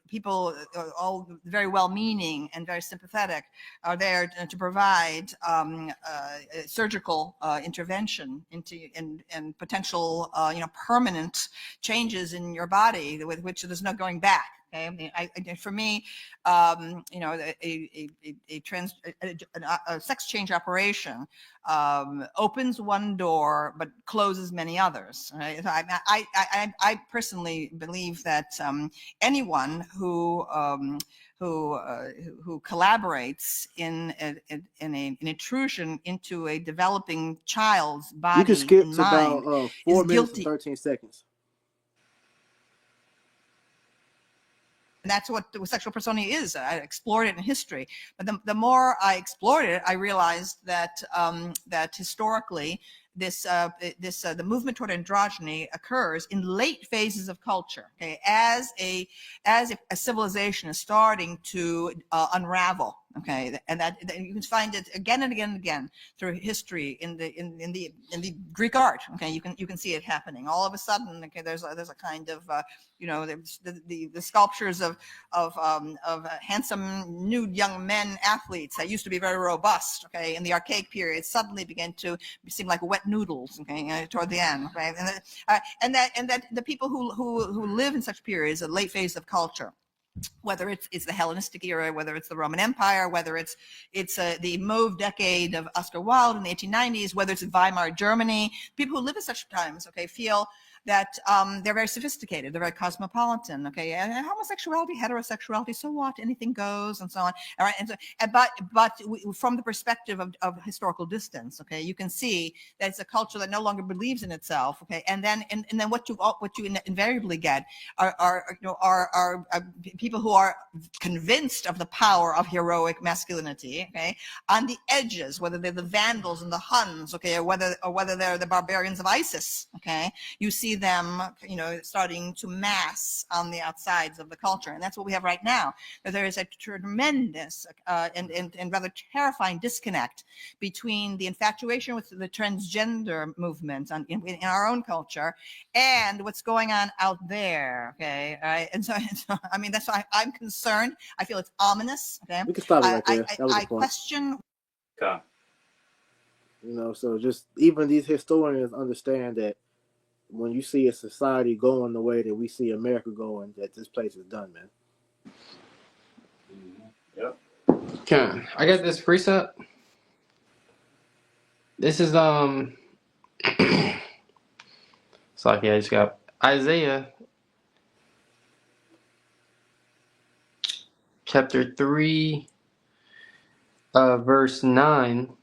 S16: People, all very well-meaning and very sympathetic, are there to provide surgical intervention and potential, permanent changes in your body with which there's no going back. Okay, I mean, for me, a sex change operation opens one door but closes many others. Right? I personally believe that anyone who collaborates in an intrusion into a developing child's body
S2: you can skip
S16: and
S2: to
S16: mind
S2: about 4
S16: is
S2: minutes
S16: guilty.
S2: and 13 seconds.
S16: And that's what the sexual persona is. I explored it in history, but the more I explored it, I realized that that historically, the movement toward androgyny occurs in late phases of culture. Okay, as a civilization is starting to unravel. Okay, and that you can find it again and again and again through history in the Greek art. Okay, you can see it happening all of a sudden. Okay, there's a kind of the sculptures of handsome nude young men athletes that used to be very robust. Okay, in the archaic period suddenly began to seem like wet noodles. Okay, toward the end. Okay, and that the people who live in such periods, a late phase of culture, whether it's the Hellenistic era, whether it's the Roman Empire, whether it's the Mauve decade of Oscar Wilde in the 1890s, whether it's Weimar Germany, people who live at such times, okay, feel that they're very sophisticated, they're very cosmopolitan, okay, and homosexuality, heterosexuality, so what, anything goes, and so on. All right, and so, but from the perspective of historical distance, okay, you can see that it's a culture that no longer believes in itself, okay, and then what you invariably get are people who are convinced of the power of heroic masculinity, okay, on the edges, whether they're the Vandals and the Huns, okay, or whether they're the barbarians of ISIS, okay, you see them, starting to mass on the outsides of the culture, and that's what we have right now. There is a tremendous and rather terrifying disconnect between the infatuation with the transgender movement in our own culture and what's going on out there. Okay, all right, and so I mean that's why I'm concerned. I feel it's ominous. Okay,
S2: We can stop it right there. That was the
S16: I
S2: point.
S16: question.
S1: Okay.
S2: So just even these historians understand that when you see a society going the way that we see America going, that this place is done, man.
S1: Yep.
S4: Okay, I got this precept. This is so I just got Isaiah chapter 3, verse 9.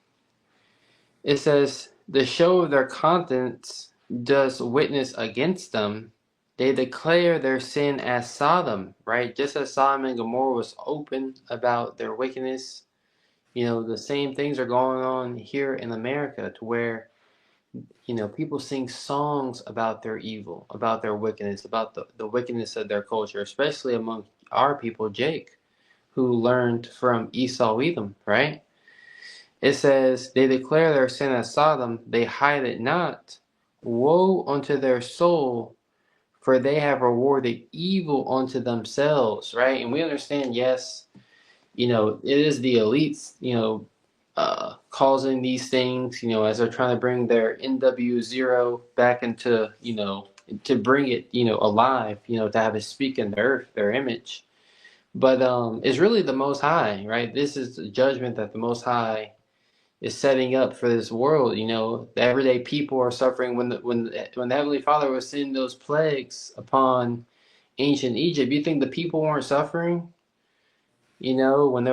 S4: It says, "The show of their contents does witness against them. They declare their sin as Sodom," right? Just as Sodom and Gomorrah was open about their wickedness, the same things are going on here in America, to where, people sing songs about their evil, about their wickedness, about the wickedness of their culture, especially among our people, Jake, who learned from Esau Edom, right? It says, "They declare their sin as Sodom, they hide it not. Woe unto their soul, for they have rewarded evil unto themselves," right? And we understand, yes, it is the elites, causing these things, as they're trying to bring their NW0 back into, to bring it, alive, to have it speak in the earth, their image. But it's really the Most High, right? This is the judgment that the Most High is setting up for this world. The everyday people are suffering when the Heavenly Father was sending those plagues upon ancient Egypt. You think the people weren't suffering? You know, when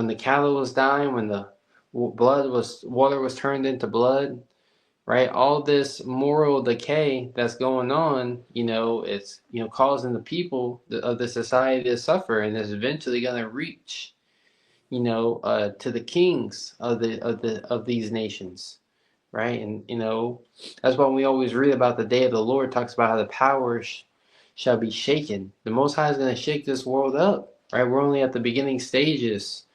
S4: the cattle was dying, when the water was turned into blood, right? All this moral decay that's going on, you know, it's, you know, causing the people of the society to suffer, and it's eventually going to reach, you know, to the kings of these nations, right? And you know, that's why we always read about the day of the Lord. Talks about how the powers shall be shaken. The Most High is going to shake this world up, right? We're only at the beginning stages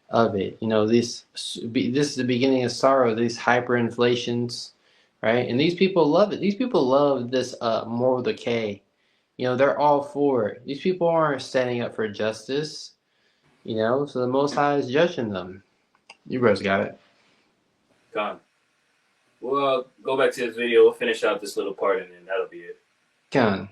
S4: of it. You know, this is the beginning of sorrow. These hyperinflations. Right? And these people love it. These people love this moral decay. You know, they're all for it. These people aren't standing up for justice. You know, so the Most High is judging them. You bros got it.
S1: Gone. We'll go back to this video. We'll finish out this little part, and then that'll be it.
S4: Gone.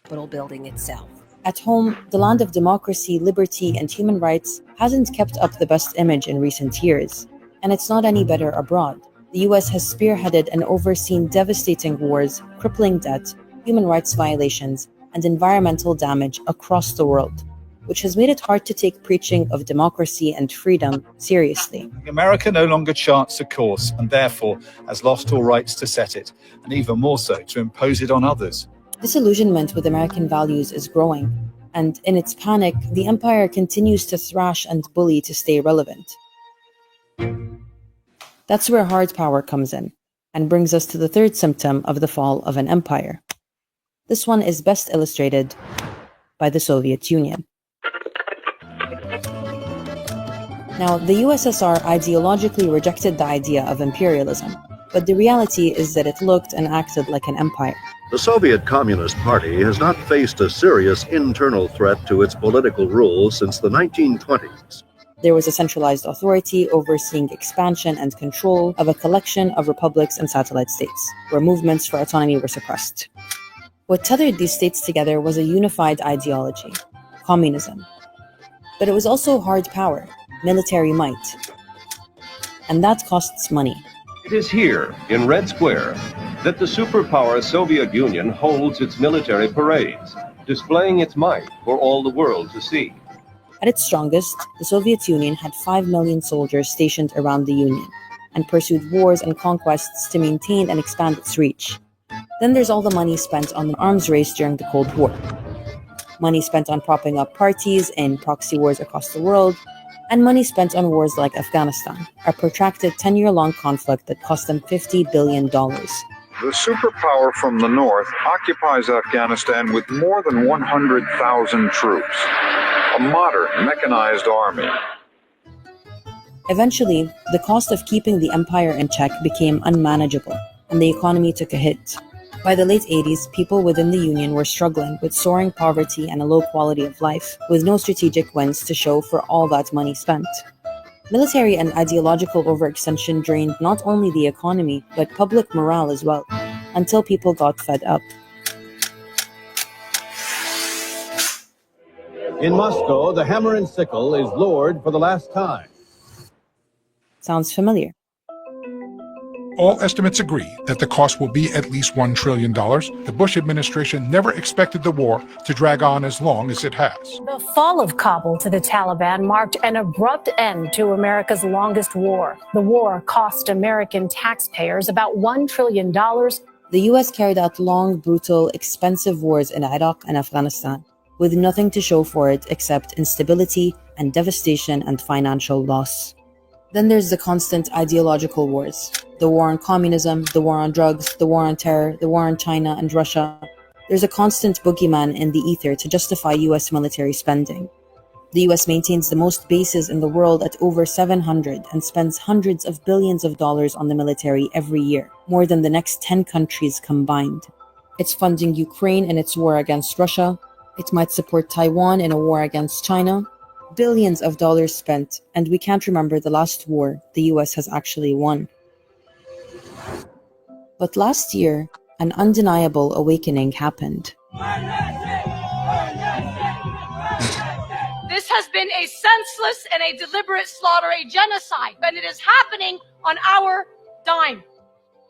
S5: Capitol building itself. At home, the land of democracy, liberty, and human rights hasn't kept up the best image in recent years. And it's not any better abroad. The US has spearheaded and overseen devastating wars, crippling debt, human rights violations, and environmental damage across the world, which has made it hard to take preaching of democracy and freedom seriously.
S17: America no longer charts a course and therefore has lost all rights to set it, and even more so to impose it on others.
S5: Disillusionment with American values is growing, and in its panic, the empire continues to thrash and bully to stay relevant. That's where hard power comes in, and brings us to the third symptom of the fall of an empire. This one is best illustrated by the Soviet Union. Now, the USSR ideologically rejected the idea of imperialism, but the reality is that it looked and acted like an empire.
S18: The Soviet Communist Party has not faced a serious internal threat to its political rule since the 1920s.
S5: There was a centralized authority overseeing expansion and control of a collection of republics and satellite states, where movements for autonomy were suppressed. What tethered these states together was a unified ideology, communism. But it was also hard power, military might. And that costs money.
S19: It is here, in Red Square, that the superpower Soviet Union holds its military parades, displaying its might for all the world to see.
S5: At its strongest, the Soviet Union had 5 million soldiers stationed around the Union, and pursued wars and conquests to maintain and expand its reach. Then there's all the money spent on the arms race during the Cold War. Money spent on propping up parties in proxy wars across the world, and money spent on wars like Afghanistan, a protracted 10-year-long conflict that cost them $50 billion.
S21: The superpower from the north occupies Afghanistan with more than 100,000 troops, a modern mechanized army.
S5: Eventually, the cost of keeping the empire in check became unmanageable, and the economy took a hit. By the late 80s, people within the Union were struggling with soaring poverty and a low quality of life, with no strategic wins to show for all that money spent. Military and ideological overextension drained not only the economy, but public morale as well, until people got fed up.
S22: In Moscow, the hammer and sickle is lowered for the last time.
S5: Sounds familiar.
S26: All estimates agree that the cost will be at least $1 trillion. The Bush administration never expected the war to drag on as long as it has.
S27: The fall of Kabul to the Taliban marked an abrupt end to America's longest war. The war cost American taxpayers about $1 trillion.
S5: The US carried out long, brutal, expensive wars in Iraq and Afghanistan, with nothing to show for it except instability and devastation and financial loss. Then there's the constant ideological wars. The war on communism, the war on drugs, the war on terror, the war on China and Russia. There's a constant boogeyman in the ether to justify US military spending. The US maintains the most bases in the world at over 700 and spends hundreds of billions of dollars on the military every year, more than the next 10 countries combined. It's funding Ukraine in its war against Russia. It might support Taiwan in a war against China. Billions of dollars spent, and we can't remember the last war the US has actually won. But last year, an undeniable awakening happened.
S28: This has been a senseless and a deliberate slaughter, a genocide, and it is happening on our dime.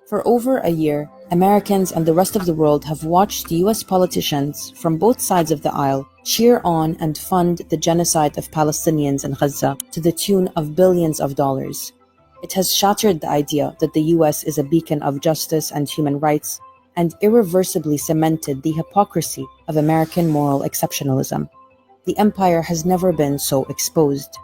S5: For over a year, Americans and the rest of the world have watched US politicians from both sides of the aisle cheer on and fund the genocide of Palestinians in Gaza to the tune of billions of dollars. It has shattered the idea that the US is a beacon of justice and human rights, and irreversibly cemented the hypocrisy of American moral exceptionalism. The empire has never been so exposed,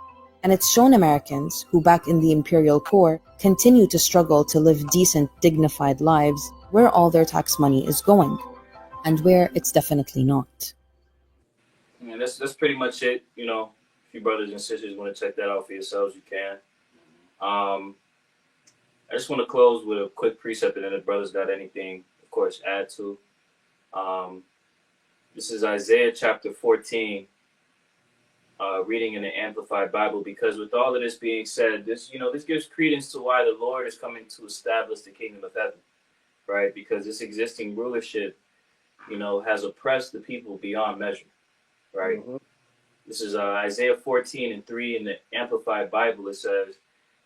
S5: and it's shown Americans who, back in the imperial core, continue to struggle to live decent, dignified lives where all their tax money is going, and where it's definitely not.
S1: I mean, that's pretty much it. You know, if you brothers and sisters want to check that out for yourselves, you can. I just want to close with a quick precept, and then if brothers got anything, of course, add to. This is Isaiah chapter 14, reading in the Amplified Bible, because with all of this being said, this gives credence to why the Lord is coming to establish the kingdom of heaven, right? Because this existing rulership, has oppressed the people beyond measure, right? Mm-hmm. This is Isaiah 14:3 in the Amplified Bible. It says,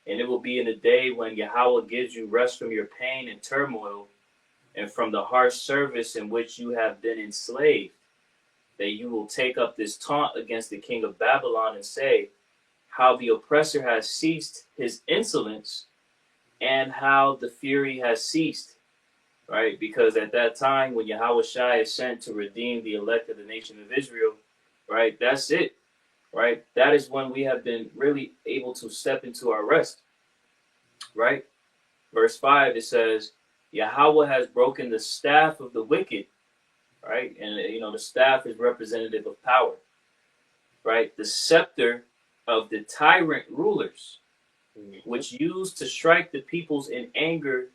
S1: "And it will be in the day when Yahweh gives you rest from your pain and turmoil, and from the harsh service in which you have been enslaved, that you will take up this taunt against the king of Babylon and say, how the oppressor has ceased his insolence, and how the fury has ceased." Right? Because at that time, when Yahweh Shai is sent to redeem the elect of the nation of Israel, right? That's it, right? That is when we have been really able to step into our rest, right? Verse 5, it says, Yahweh has broken the staff of the wicked, right? And, the staff is representative of power, right? The scepter of the tyrant rulers, which used to strike the peoples in anger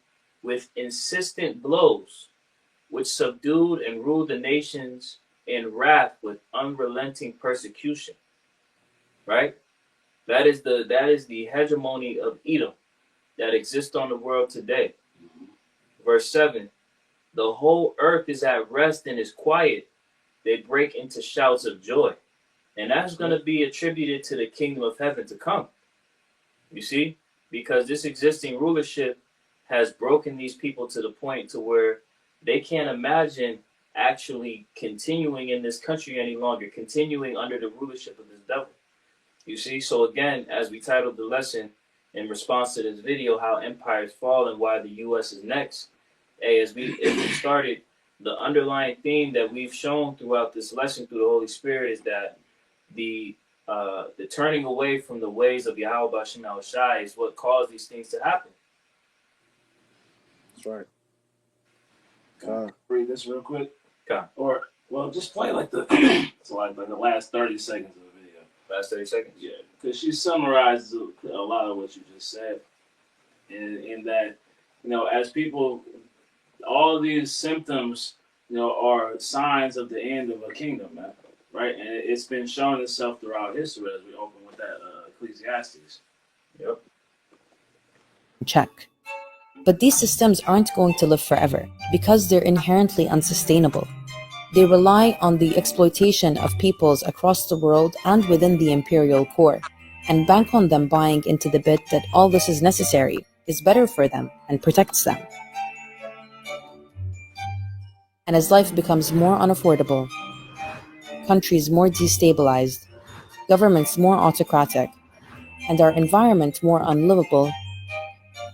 S1: with insistent blows, which subdued and ruled the nations in wrath with unrelenting persecution, right? That is the hegemony of Edom that exists on the world today. Verse 7, the whole earth is at rest and is quiet. They break into shouts of joy. And that's going to be attributed to the kingdom of heaven to come. You see? Because this existing rulership has broken these people to the point to where they can't imagine actually continuing in this country any longer, continuing under the rulership of this devil. You see? So again, as we titled the lesson in response to this video, how empires fall and why the U.S. is next. Hey, as we started, the underlying theme that we've shown throughout this lesson through the Holy Spirit is that the turning away from the ways of Yahweh B'Shem Al Shai is what caused these things to happen.
S2: That's right.
S3: Read this real quick.
S1: Or,
S3: just play like the last 30 seconds of the video.
S1: Last 30 seconds?
S3: Yeah, because she summarizes a lot of what you just said. In that, as people, all these symptoms, are signs of the end of a kingdom, man. Right? And it's been showing itself throughout history as we open with that Ecclesiastes. Yep.
S5: Check. But these systems aren't going to live forever because they're inherently unsustainable. They rely on the exploitation of peoples across the world and within the imperial core, and bank on them buying into the bit that all this is necessary, is better for them, and protects them. And as life becomes more unaffordable, countries more destabilized, governments more autocratic, and our environment more unlivable,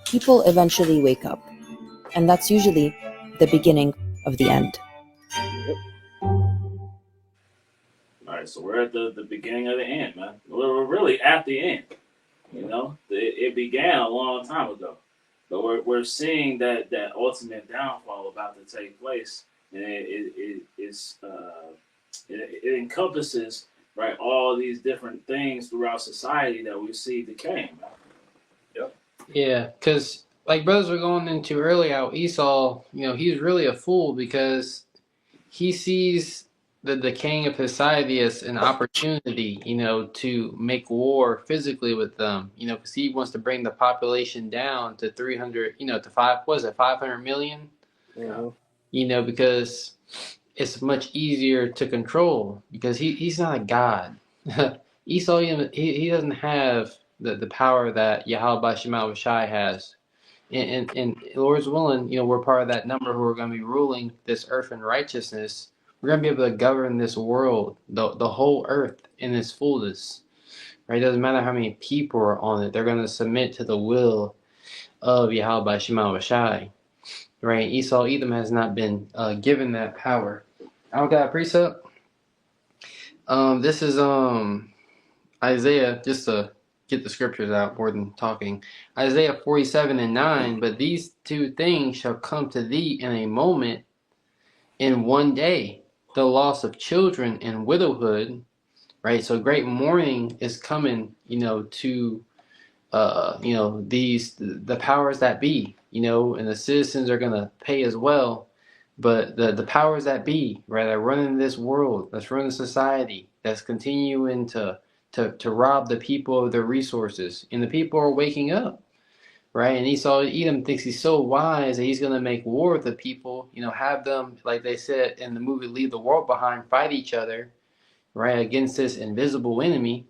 S5: people eventually wake up. And that's usually the beginning of the end.
S3: All right, so we're at the beginning of the end, man. We're really at the end. It began a long time ago. But we're seeing that ultimate downfall about to take place. And it encompasses, right, all these different things throughout society that we see decaying. Yep.
S4: Yeah, because like brothers were going into earlier, how Esau, he's really a fool because he sees the decaying of society as an opportunity, to make war physically with them, because he wants to bring the population down to 300, to 500 million?
S2: Mm-hmm.
S4: Because it's much easier to control because he's not a god. Esau, he doesn't have the power that Yahweh B'Shem Al Shai has. And Lord's willing, we're part of that number who are going to be ruling this earth in righteousness We're going to be able to govern this world, the whole earth in its fullness. Right? It doesn't matter how many people are on it. They're going to submit to the will of Yahweh Shema Shai. Right? Esau Edom has not been given that power. I don't got a precept. This is Isaiah, just to get the scriptures out more than talking. Isaiah 47:9, but these two things shall come to thee in a moment, in one day, the loss of children and widowhood, right? So great mourning is coming, to, the powers that be, and the citizens are going to pay as well. But the powers that be, right, that running this world, that's running society, that's continuing to rob the people of their resources. And the people are waking up, right? And Esau Edom thinks he's so wise that he's going to make war with the people, have them, like they said in the movie Leave the World Behind, fight each other, right, against this invisible enemy,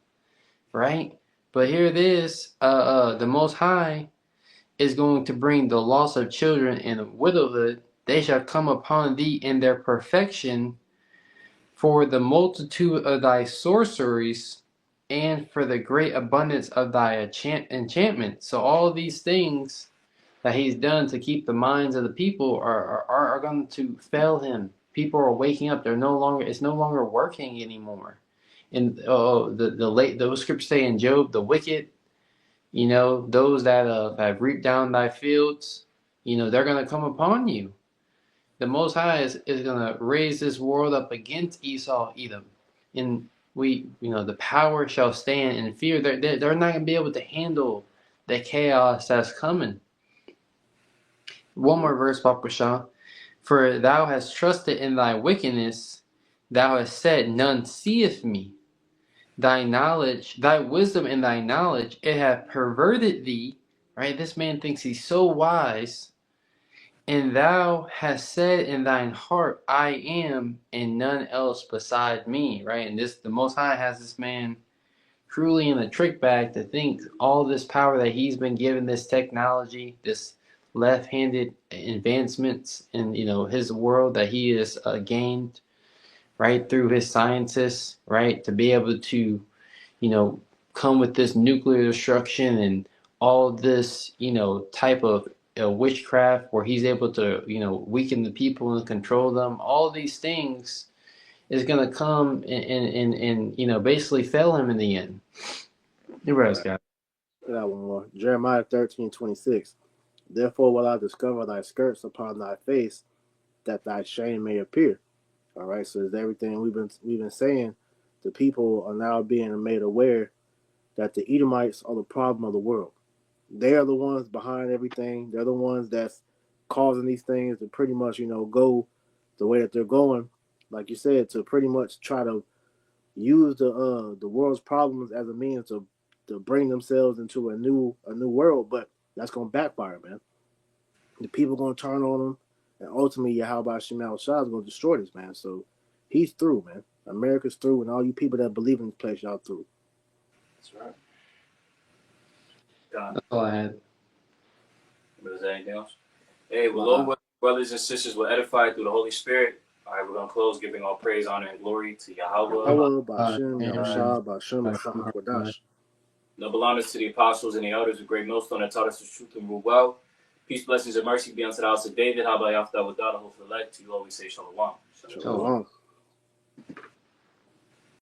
S4: right? But here it is, the Most High is going to bring the loss of children and widowhood. They shall come upon thee in their perfection, for the multitude of thy sorceries and for the great abundance of thy enchantment. So all of these things that he's done to keep the minds of the people are going to fail him. People are waking up. It's no longer working anymore. And those scriptures say in Job, the wicked, those that have reaped down thy fields, they're going to come upon you. The Most High is going to raise this world up against Esau Edom. And the power shall stand in fear. They're not going to be able to handle the chaos that's coming. One more verse, Papa Shah. For thou hast trusted in thy wickedness, thou hast said, none seeth me. Thy knowledge, thy wisdom and thy knowledge, it hath perverted thee. Right? This man thinks he's so wise. And thou hast said in thine heart, I am, and none else beside me. Right? And the Most High has this man truly in a trick bag to think all this power that he's been given, this technology, this left-handed advancements in his world that he has gained, right, through his scientists, right, to be able to come with this nuclear destruction and all this type of witchcraft where he's able to weaken the people and control them. All these things is going to come and basically fail him in the end. Anybody else got it?
S2: Got one more. Jeremiah 13:26. Therefore will I discover thy skirts upon thy face, that thy shame may appear. All right, so it's everything we've been saying. The people are now being made aware that the Edomites are the problem of the world. They are the ones behind everything. They're the ones that's causing these things to pretty much, go the way that they're going. Like you said, to pretty much try to use the world's problems as a means to bring themselves into a new world. But that's gonna backfire, man. The people are gonna turn on them, and ultimately Yahweh Shema Shai is gonna destroy this man. So he's through, man. America's through, and all you people that believe in this place, y'all through.
S1: That's right.
S4: That's all I had.
S1: Is there anything else? Hey, Lord, brothers and sisters were edified through the Holy Spirit. All right, we're going to close giving all praise, honor, and glory to Yahweh. Noble honors to the apostles and the elders of Great Millstone that taught us the truth and rule well. Peace, blessings, and mercy be unto the house of David. How about Yahweh, without a hope for elect? To you always say shalom.
S2: Shalom.